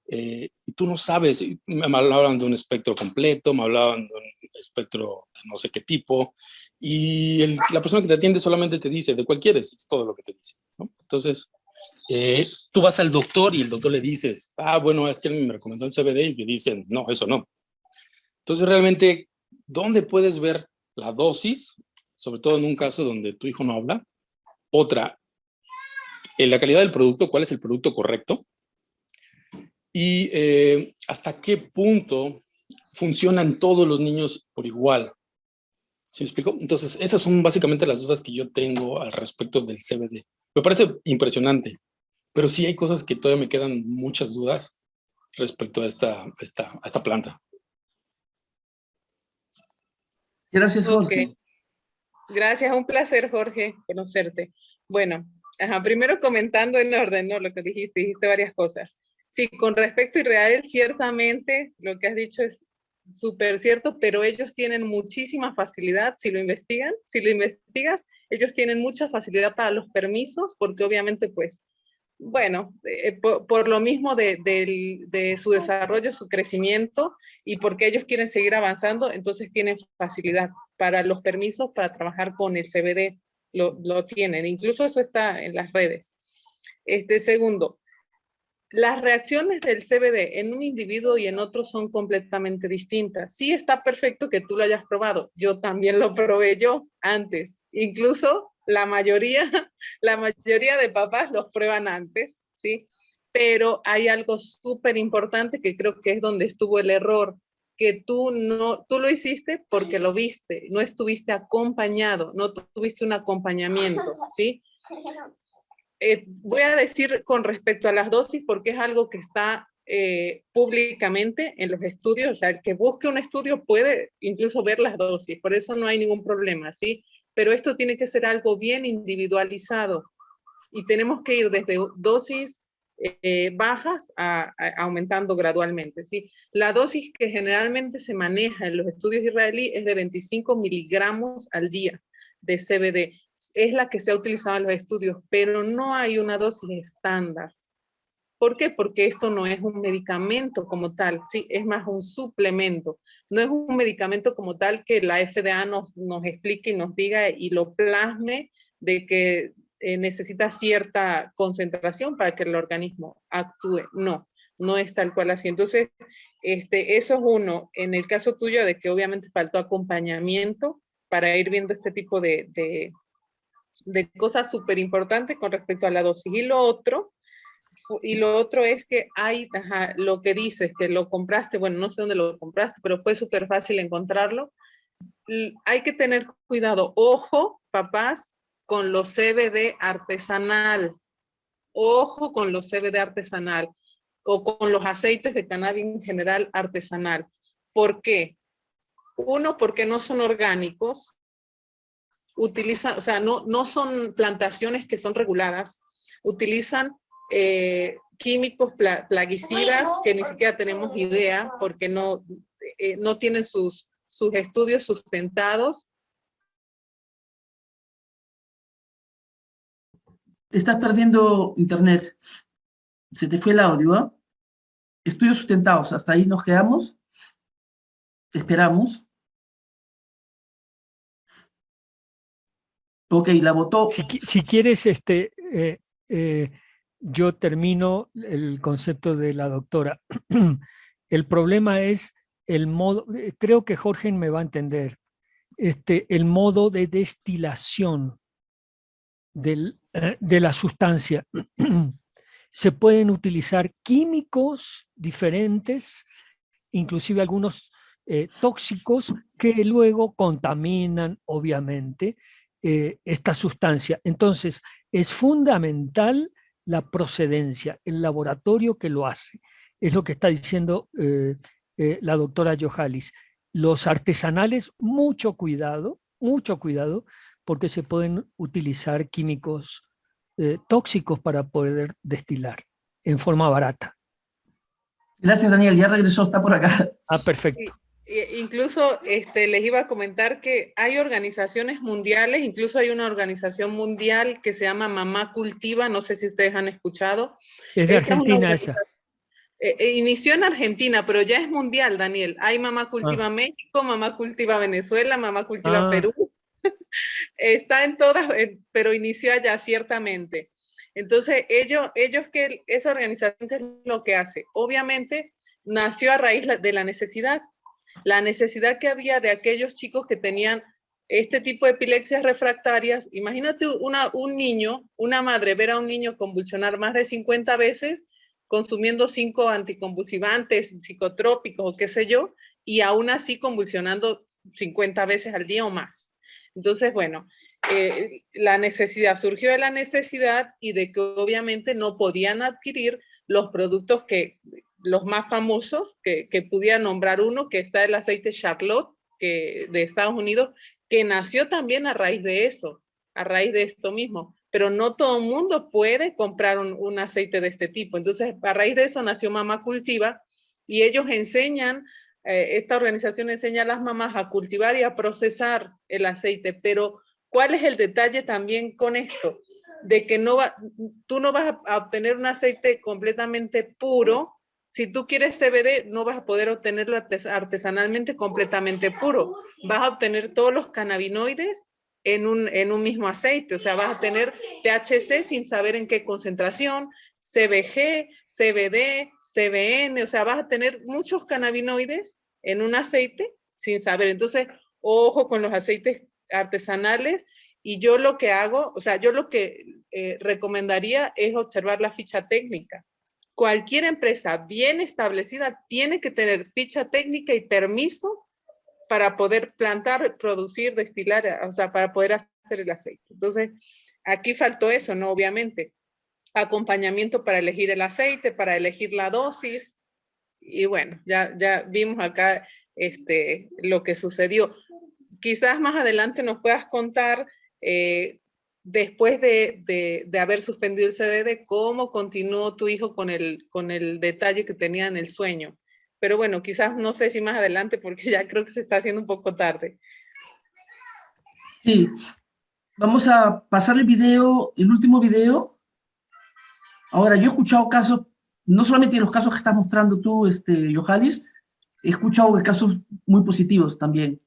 Y tú no sabes, me hablaban de un espectro completo, me hablaban de un espectro de no sé qué tipo, y la persona que te atiende solamente te dice, ¿de cuál quieres? Es todo lo que te dice, ¿no? Entonces, tú vas al doctor y el doctor le dices, bueno, es que él me recomendó el CBD, y me dicen, no, eso no. Entonces, realmente, ¿dónde puedes ver la dosis? Sobre todo en un caso donde tu hijo no habla. Otra, la calidad del producto, ¿cuál es el producto correcto? Y hasta qué punto funcionan todos los niños por igual. ¿Sí me explico? Entonces, esas son básicamente las dudas que yo tengo al respecto del CBD. Me parece impresionante, pero sí hay cosas que todavía me quedan muchas dudas respecto a esta planta. Gracias, Jorge. Ok. Gracias, un placer, Jorge, conocerte. Bueno, primero comentando en orden, ¿no? Lo que dijiste varias cosas. Sí, con respecto a Israel, ciertamente lo que has dicho es súper cierto, pero ellos tienen muchísima facilidad, si lo investigas, ellos tienen mucha facilidad para los permisos, porque obviamente, pues, bueno, por lo mismo de su desarrollo, su crecimiento, y porque ellos quieren seguir avanzando, entonces tienen facilidad para los permisos para trabajar con el CBD, lo tienen, incluso eso está en las redes. Segundo, las reacciones del CBD en un individuo y en otro son completamente distintas. Sí, está perfecto que tú lo hayas probado. Yo también lo probé yo antes. Incluso la mayoría de papás los prueban antes, ¿sí? Pero hay algo súper importante que creo que es donde estuvo el error, que tú lo hiciste porque lo viste, no estuviste acompañado, no tuviste un acompañamiento, ¿sí? Voy a decir con respecto a las dosis, porque es algo que está públicamente en los estudios, o sea, el que busque un estudio puede incluso ver las dosis, por eso no hay ningún problema, ¿sí? Pero esto tiene que ser algo bien individualizado y tenemos que ir desde dosis bajas a aumentando gradualmente, ¿sí? La dosis que generalmente se maneja en los estudios israelíes es de 25 miligramos al día de CBD. Es la que se ha utilizado en los estudios, pero no hay una dosis estándar. ¿Por qué? Porque esto no es un medicamento como tal, ¿sí? Es más un suplemento. No es un medicamento como tal que la FDA nos explique y nos diga y lo plasme de que necesita cierta concentración para que el organismo actúe. No es tal cual así. Entonces, eso es uno. En el caso tuyo de que obviamente faltó acompañamiento para ir viendo este tipo de cosas súper importantes con respecto a la dosis. Y lo otro es que hay, lo que dices, que lo compraste, bueno, no sé dónde lo compraste, pero fue súper fácil encontrarlo. Hay que tener cuidado, ojo, papás, con los CBD artesanal. Ojo con los CBD artesanal o con los aceites de cannabis en general artesanal. ¿Por qué? Uno, porque no son orgánicos. Utilizan, o sea, no son plantaciones que son reguladas, utilizan químicos plaguicidas que ni siquiera tenemos idea porque no tienen sus estudios sustentados. Estás perdiendo internet. Se te fue el audio, ¿eh? Estudios sustentados, hasta ahí nos quedamos. Te esperamos. Ok, la votó. Si quieres, yo termino el concepto de la doctora. El problema es el modo, creo que Jorge me va a entender, el modo de destilación de la sustancia. Se pueden utilizar químicos diferentes, inclusive algunos tóxicos que luego contaminan, obviamente, esta sustancia. Entonces, es fundamental la procedencia, el laboratorio que lo hace. Es lo que está diciendo la doctora Yohalis. Los artesanales, mucho cuidado, porque se pueden utilizar químicos tóxicos para poder destilar en forma barata. Gracias, Daniel. Ya regresó, está por acá. Ah, perfecto. Sí, incluso les iba a comentar que hay organizaciones mundiales, incluso hay una organización mundial que se llama Mamá Cultiva, no sé si ustedes han escuchado. Es de Argentina esa. Inició en Argentina, pero ya es mundial, Daniel. Hay Mamá Cultiva México, Mamá Cultiva Venezuela, Mamá Cultiva Perú. Está en todas, pero inició allá ciertamente. Entonces, esa organización, ¿qué es lo que hace? Obviamente, nació a raíz de la necesidad que había de aquellos chicos que tenían este tipo de epilepsias refractarias. Imagínate un niño, una madre, ver a un niño convulsionar más de 50 veces, consumiendo 5 anticonvulsivantes, psicotrópicos o qué sé yo, y aún así convulsionando 50 veces al día o más. Entonces, bueno, surgió de la necesidad y de que obviamente no podían adquirir los productos los más famosos, que pudiera nombrar uno, que está el aceite Charlotte, de Estados Unidos, que nació también a raíz de eso, a raíz de esto mismo. Pero no todo el mundo puede comprar un aceite de este tipo. Entonces, a raíz de eso nació Mamá Cultiva, y ellos enseñan, esta organización enseña a las mamás a cultivar y a procesar el aceite. Pero, ¿cuál es el detalle también con esto? De que tú no vas a obtener un aceite completamente puro. Si tú quieres CBD, no vas a poder obtenerlo artesanalmente completamente puro. Vas a obtener todos los cannabinoides en un mismo aceite. O sea, vas a tener THC sin saber en qué concentración, CBG, CBD, CBN, o sea, vas a tener muchos cannabinoides en un aceite sin saber. Entonces, ojo con los aceites artesanales. Y yo lo que hago, o sea, yo lo que recomendaría es observar la ficha técnica. Cualquier empresa bien establecida tiene que tener ficha técnica y permiso para poder plantar, producir, destilar, o sea, para poder hacer el aceite. Entonces, aquí faltó eso, ¿no? Obviamente. Acompañamiento para elegir el aceite, para elegir la dosis. Y bueno, ya vimos acá lo que sucedió. Quizás más adelante nos puedas contar, después de haber suspendido el CBD, cómo continuó tu hijo con el detalle que tenía en el sueño. Pero bueno, quizás no sé si más adelante, porque ya creo que se está haciendo un poco tarde. Sí, vamos a pasar el último video. Ahora, yo he escuchado casos, no solamente los casos que estás mostrando tú, Yohalis, he escuchado casos muy positivos también.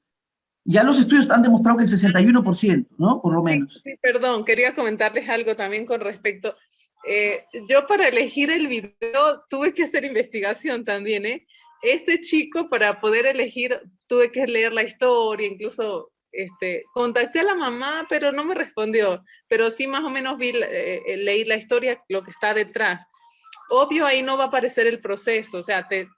Ya los estudios han demostrado que el 61%, ¿no? Por lo menos. Sí, perdón, quería comentarles algo también con respecto. Yo para elegir el video tuve que hacer investigación también, ¿eh? Este chico, para poder elegir, tuve que leer la historia, incluso contacté a la mamá, pero no me respondió. Pero sí más o menos leí la historia, lo que está detrás. Obvio, ahí no va a aparecer el proceso, o sea, te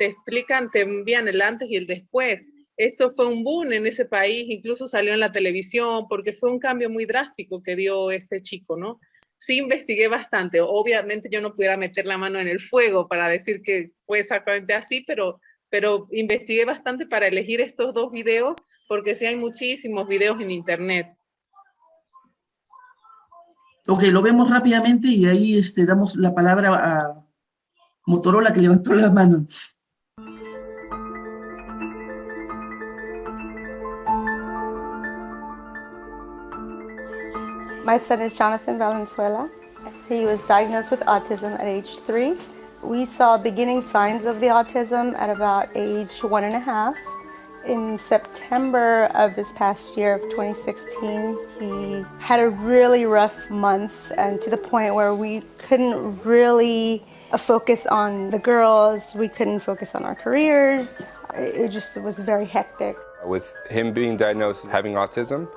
explican, te envían el antes y el después. Esto fue un boom en ese país, incluso salió en la televisión, porque fue un cambio muy drástico que dio este chico, ¿no? Sí investigué bastante. Obviamente yo no pudiera meter la mano en el fuego para decir que fue exactamente así, pero investigué bastante para elegir estos 2 videos, porque sí hay muchísimos videos en internet. Ok, lo vemos rápidamente y ahí damos la palabra a Motorola, que levantó la mano. My son is Jonathan Valenzuela. He was diagnosed with autism at age 3. We saw beginning signs of the autism at about age 1.5. In September of this past year of 2016, he had a really rough month, and to the point where we couldn't really focus on the girls, we couldn't focus on our careers. It was very hectic. With him being diagnosed as having autism,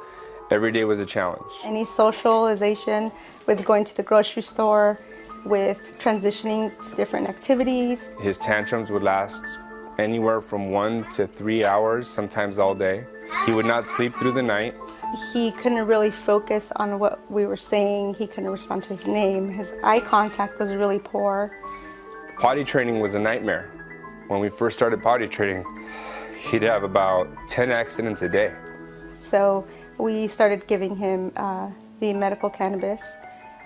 every day was a challenge. Any socialization with going to the grocery store, with transitioning to different activities. His tantrums would last anywhere from 1 to 3 hours, sometimes all day. He would not sleep through the night. He couldn't really focus on what we were saying. He couldn't respond to his name. His eye contact was really poor. Potty training was a nightmare. When we first started potty training, he'd have about 10 accidents a day. So we started giving him the medical cannabis,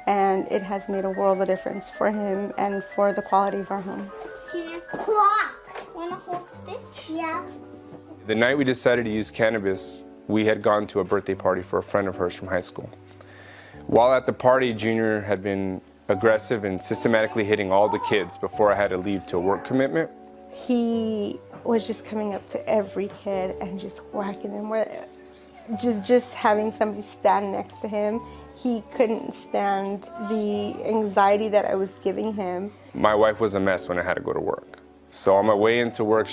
and it has made a world of difference for him and for the quality of our home. Wanna hold Stitch? Yeah. The night we decided to use cannabis, we had gone to a birthday party for a friend of hers from high school. While at the party, Junior had been aggressive and systematically hitting all the kids before I had to leave to a work commitment. He was just coming up to every kid and just whacking them. Just having somebody stand next to him, he couldn't stand the anxiety that I was giving him. My wife was a mess when I had to go to work. So on my way into work,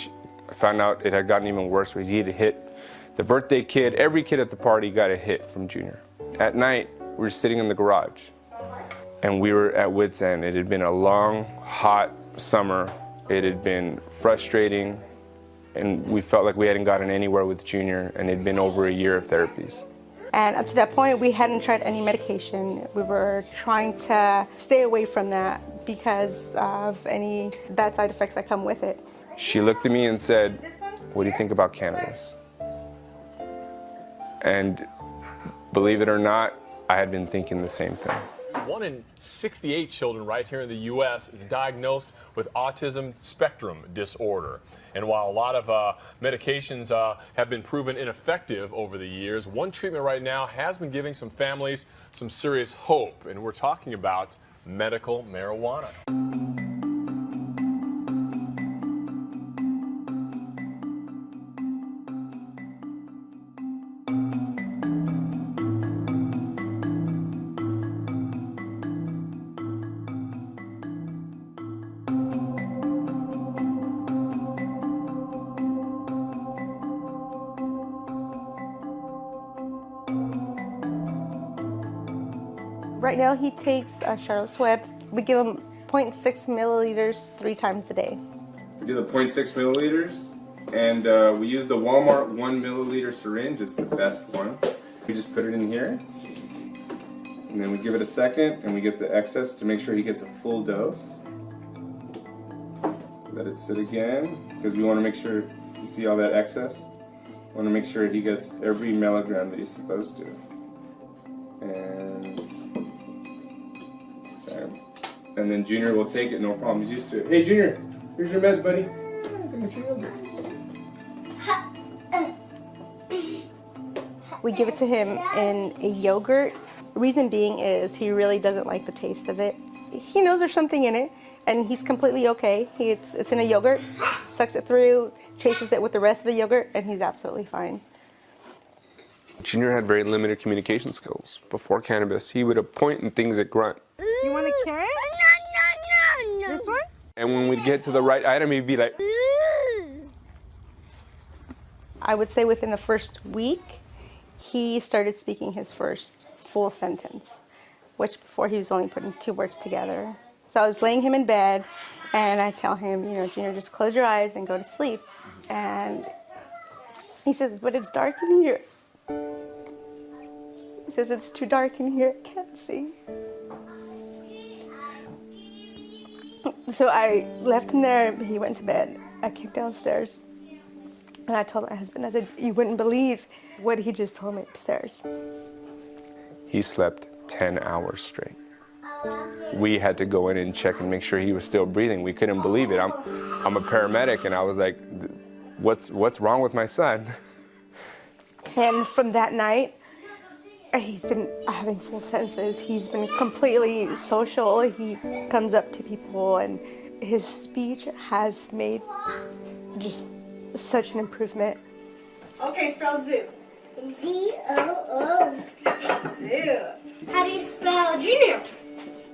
I found out it had gotten even worse. He had hit the birthday kid. Every kid at the party got a hit from Junior. At night, we were sitting in the garage, and we were at wit's end. It had been a long, hot summer. It had been frustrating, and we felt like we hadn't gotten anywhere with Junior, and it had been over a year of therapies. And up to that point, we hadn't tried any medication. We were trying to stay away from that because of any bad side effects that come with it. She looked at me and said, "What do you think about cannabis?" And believe it or not, I had been thinking the same thing. 1 in 68 children right here in the U.S. is diagnosed with autism spectrum disorder. And while a lot of medications have been proven ineffective over the years, one treatment right now has been giving some families some serious hope. And we're talking about medical marijuana. Right now he takes Charlotte's Web. We give him 0.6 milliliters 3 times a day. We do the 0.6 milliliters, and we use the Walmart 1 milliliter syringe. It's the best one. We just put it in here, and then we give it a second, and we get the excess to make sure he gets a full dose. Let it sit again, because we want to make sure, you see all that excess? We want to make sure he gets every milligram that he's supposed to. And then Junior will take it, no problem. He's used to it. Hey, Junior, here's your meds, buddy. We give it to him in a yogurt. Reason being is he really doesn't like the taste of it. He knows there's something in it, and he's completely okay. It's in a yogurt, sucks it through, chases it with the rest of the yogurt, and he's absolutely fine. Junior had very limited communication skills. Before cannabis, he would point and things at grunt. You want a carrot? No. This one? And when we'd get to the right item, he'd be like... I would say within the first week, he started speaking his first full sentence, which before he was only putting 2 words together. So I was laying him in bed, and I tell him, Junior, just close your eyes and go to sleep. And he says, but it's dark in here. He says, it's too dark in here, I can't see. So I left him there, he went to bed. I came downstairs, and I told my husband, I said, you wouldn't believe what he just told me upstairs. He slept 10 hours straight. We had to go in and check and make sure he was still breathing. We couldn't believe it. I'm a paramedic, and I was like, what's wrong with my son? And from that night, he's been having full sentences. He's been completely social. He comes up to people, and his speech has made just such an improvement. Okay, spell zoo. Z-O-O. Zoo. How do you spell junior?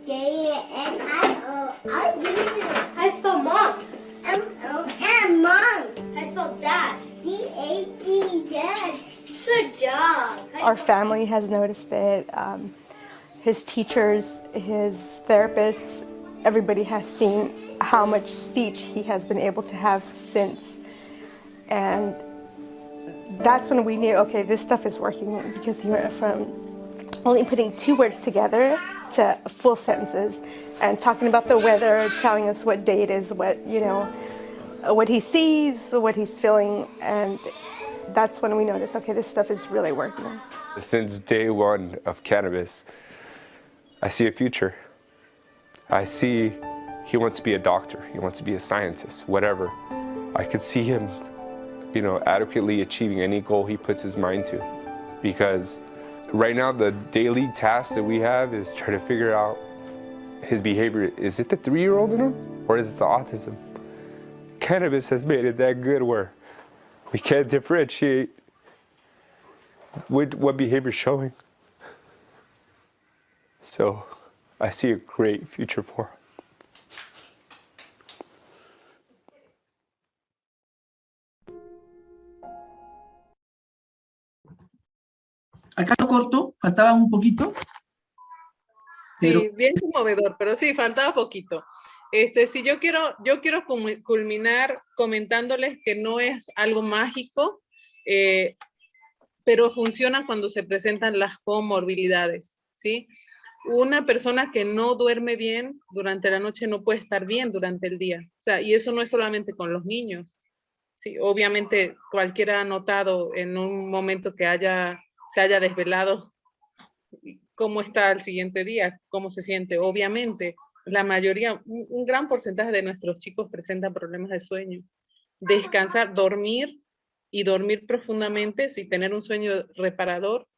J-N-I-O. I junior. How do you spell mom? M-O-M, mom. How do you spell dad? D-A-D, dad. Good job. Our family has noticed it. His teachers, his therapists, everybody has seen how much speech he has been able to have since. And that's when we knew, okay, this stuff is working, because he went from only putting 2 words together to full sentences and talking about the weather, telling us what day it is, what, you know, what he sees, what he's feeling. And that's when we noticed, okay, this stuff is really working. Since day one of cannabis, I see a future. I see he wants to be a doctor, he wants to be a scientist, whatever. I could see him, you know, adequately achieving any goal he puts his mind to. Because right now the daily task that we have is trying to figure out his behavior. Is it the 3-year-old in him, or is it the autism? Cannabis has made it that good where we can't differentiate what behavior is showing. So I see a great future for him. Acá lo corto, faltaba un poquito. Sí, Pero, bien conmovedor, pero sí, faltaba poquito. Sí, yo quiero culminar comentándoles que no es algo mágico, pero funciona cuando se presentan las comorbilidades, ¿sí? Una persona que no duerme bien durante la noche no puede estar bien durante el día. O sea, y eso no es solamente con los niños. Sí, obviamente cualquiera ha notado en un momento que se haya desvelado cómo está al siguiente día, cómo se siente. Obviamente, la mayoría, un gran porcentaje de nuestros chicos presentan problemas de sueño. Descansar, dormir y dormir profundamente, si tener un sueño reparador,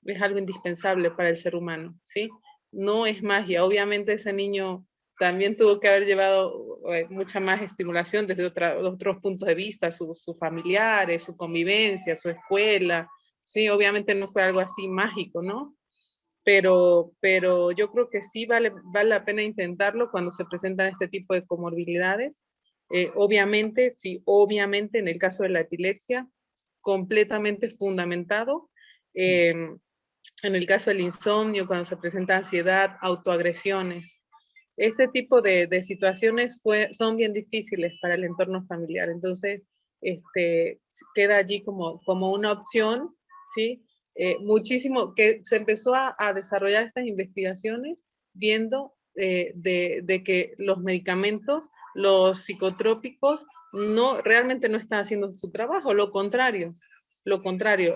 es algo indispensable para el ser humano, ¿sí? No es magia. Obviamente ese niño también tuvo que haber llevado mucha más estimulación desde otros puntos de vista, sus familiares, su convivencia, su escuela, sí, obviamente no fue algo así mágico, ¿no? Pero yo creo que sí vale la pena intentarlo cuando se presentan este tipo de comorbilidades. Obviamente, sí, obviamente en el caso de la epilepsia, completamente fundamentado. En el caso del insomnio, cuando se presenta ansiedad, autoagresiones. Este tipo de situaciones son bien difíciles para el entorno familiar. Entonces, queda allí como una opción, ¿sí? Muchísimo, que se empezó a desarrollar estas investigaciones viendo de que los medicamentos, los psicotrópicos, realmente no están haciendo su trabajo, lo contrario.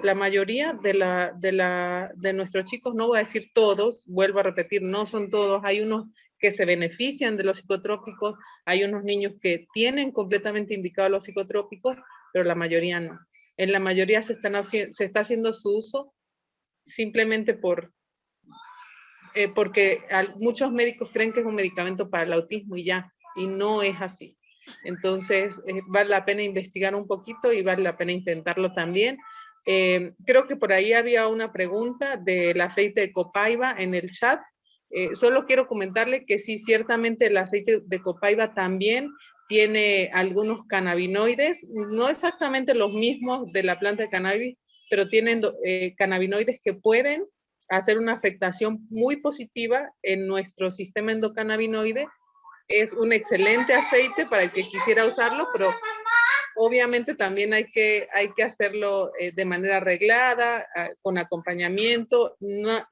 La mayoría de nuestros chicos, no voy a decir todos, vuelvo a repetir, no son todos, hay unos que se benefician de los psicotrópicos, hay unos niños que tienen completamente indicados los psicotrópicos, pero la mayoría no. En la mayoría se está haciendo su uso simplemente porque muchos médicos creen que es un medicamento para el autismo y ya, y no es así. Entonces, vale la pena investigar un poquito y vale la pena intentarlo también. Creo que por ahí había una pregunta del aceite de copaiba en el chat. Solo quiero comentarle que sí, ciertamente el aceite de copaiba también tiene algunos cannabinoides, no exactamente los mismos de la planta de cannabis, pero tienen cannabinoides que pueden hacer una afectación muy positiva en nuestro sistema endocannabinoide. Es un excelente aceite para el que quisiera usarlo, pero obviamente también hay que hacerlo de manera arreglada, con acompañamiento.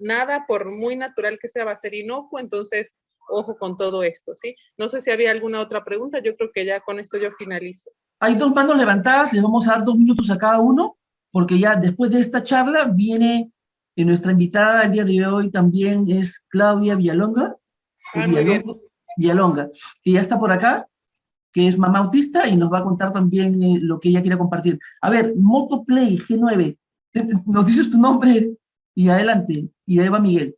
Nada, por muy natural que sea, va a ser inocuo, entonces ojo con todo esto, ¿sí? No sé si había alguna otra pregunta, yo creo que ya con esto yo finalizo. Hay 2 manos levantadas, les vamos a dar 2 minutos a cada uno, porque ya después de esta charla viene nuestra invitada el día de hoy también es Claudia Villalonga, Villalonga, que ya está por acá, que es mamá autista y nos va a contar también lo que ella quiere compartir. A ver, Motoplay G9, nos dices tu nombre y adelante, y ahí va Miguel.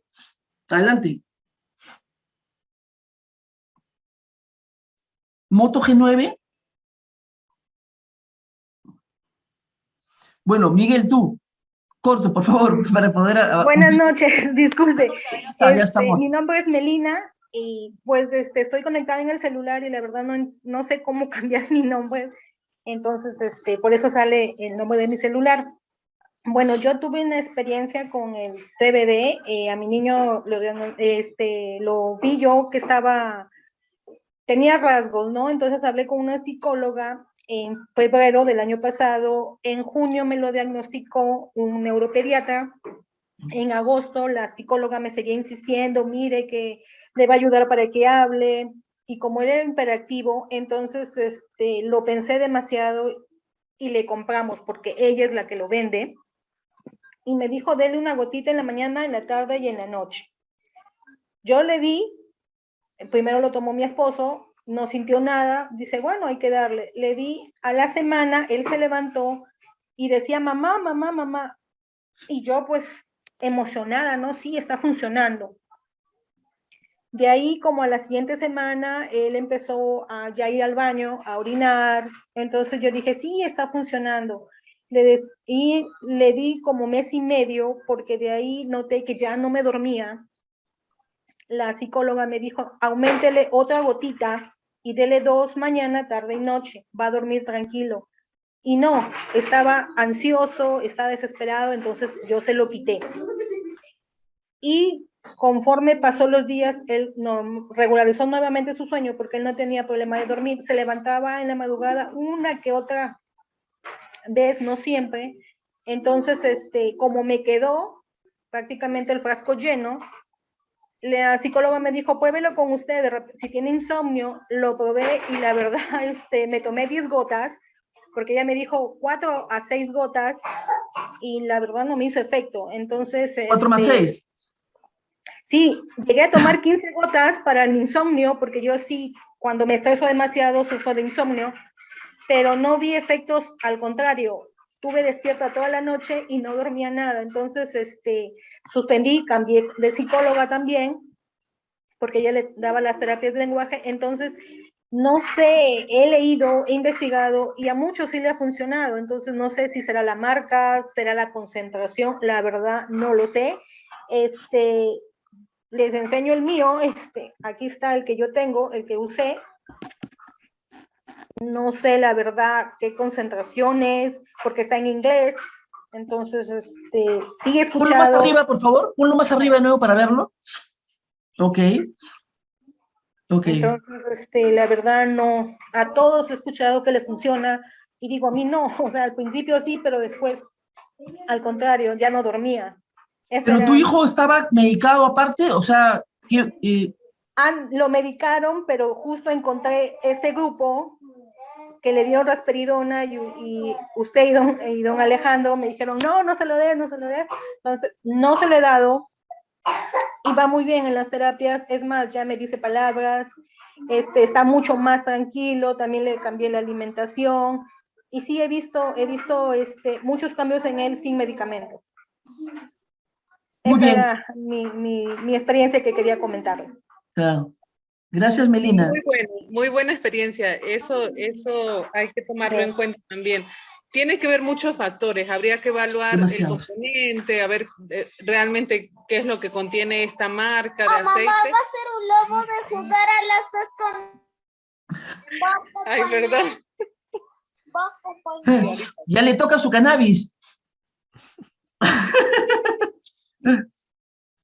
Adelante. Moto G9. Bueno, Miguel, tú, corto, por favor, para poder... Buenas noches, disculpe. Ya estamos. Mi nombre es Melina y pues estoy conectada en el celular y la verdad no sé cómo cambiar mi nombre, entonces por eso sale el nombre de mi celular. Bueno, yo tuve una experiencia con el CBD, a mi niño lo vi yo que tenía rasgos, ¿no? Entonces hablé con una psicóloga en febrero del año pasado, en junio me lo diagnosticó un neuropediatra, en agosto la psicóloga me seguía insistiendo, mire que le va a ayudar para que hable, y como él era hiperactivo, entonces lo pensé demasiado y le compramos, porque ella es la que lo vende, y me dijo, dele una gotita en la mañana, en la tarde y en la noche. Yo le di, primero lo tomó mi esposo, no sintió nada, dice, bueno, hay que darle. Le di, a la semana, él se levantó y decía, mamá, mamá, mamá. Y yo pues emocionada, ¿no? Sí, está funcionando. De ahí, como a la siguiente semana, él empezó a ya ir al baño, a orinar. Entonces yo dije, sí, está funcionando. Y le di como mes y medio, porque de ahí noté que ya no me dormía. La psicóloga me dijo, auméntele otra gotita y dele 2 mañana, tarde y noche, va a dormir tranquilo. Y no, estaba ansioso, estaba desesperado, entonces yo se lo quité. Y conforme pasó los días, él regularizó nuevamente su sueño, porque él no tenía problema de dormir, se levantaba en la madrugada una que otra vez, no siempre. Entonces, como me quedó prácticamente el frasco lleno, la psicóloga me dijo, pruébelo con usted, si tiene insomnio. Lo probé y la verdad, me tomé 10 gotas, porque ella me dijo 4 a 6 gotas, y la verdad no me hizo efecto. Entonces, 4 más 6. Sí, llegué a tomar 15 gotas para el insomnio, porque yo sí, cuando me estreso demasiado, sufro de insomnio, pero no vi efectos, al contrario, estuve despierta toda la noche y no dormía nada. Entonces, suspendí, cambié de psicóloga también, porque ella le daba las terapias de lenguaje. Entonces, no sé, he leído, he investigado, y a muchos sí le ha funcionado. Entonces, no sé si será la marca, será la concentración, la verdad, no lo sé. Les enseño el mío, aquí está el que yo tengo, el que usé. No sé la verdad qué concentraciones, porque está en inglés. Entonces, sí he escuchado. Ponlo más arriba, por favor. Ponlo más arriba de nuevo para verlo. Ok. Entonces, la verdad no, a todos he escuchado que les funciona, y digo, a mí no, o sea, al principio sí, pero después, al contrario, ya no dormía. ¿Pero tu hijo estaba medicado aparte? O sea, lo medicaron, pero justo encontré este grupo que le dio risperidona, y usted y don Alejandro me dijeron, no se lo dé, no se lo dé. Entonces, no se lo he dado, y va muy bien en las terapias. Es más, ya me dice palabras, está mucho más tranquilo. También le cambié la alimentación, y sí he visto muchos cambios en él sin medicamentos. Esa era mi experiencia que quería comentarles. Claro. Gracias, Melina. Muy buena experiencia. Eso hay que tomarlo en cuenta también. Tiene que ver muchos factores. Habría que evaluar el componente, a ver realmente qué es lo que contiene esta marca de aceite. Mamá, va a ser un lobo de jugar a las Ay, ¿verdad? Ya le toca su cannabis.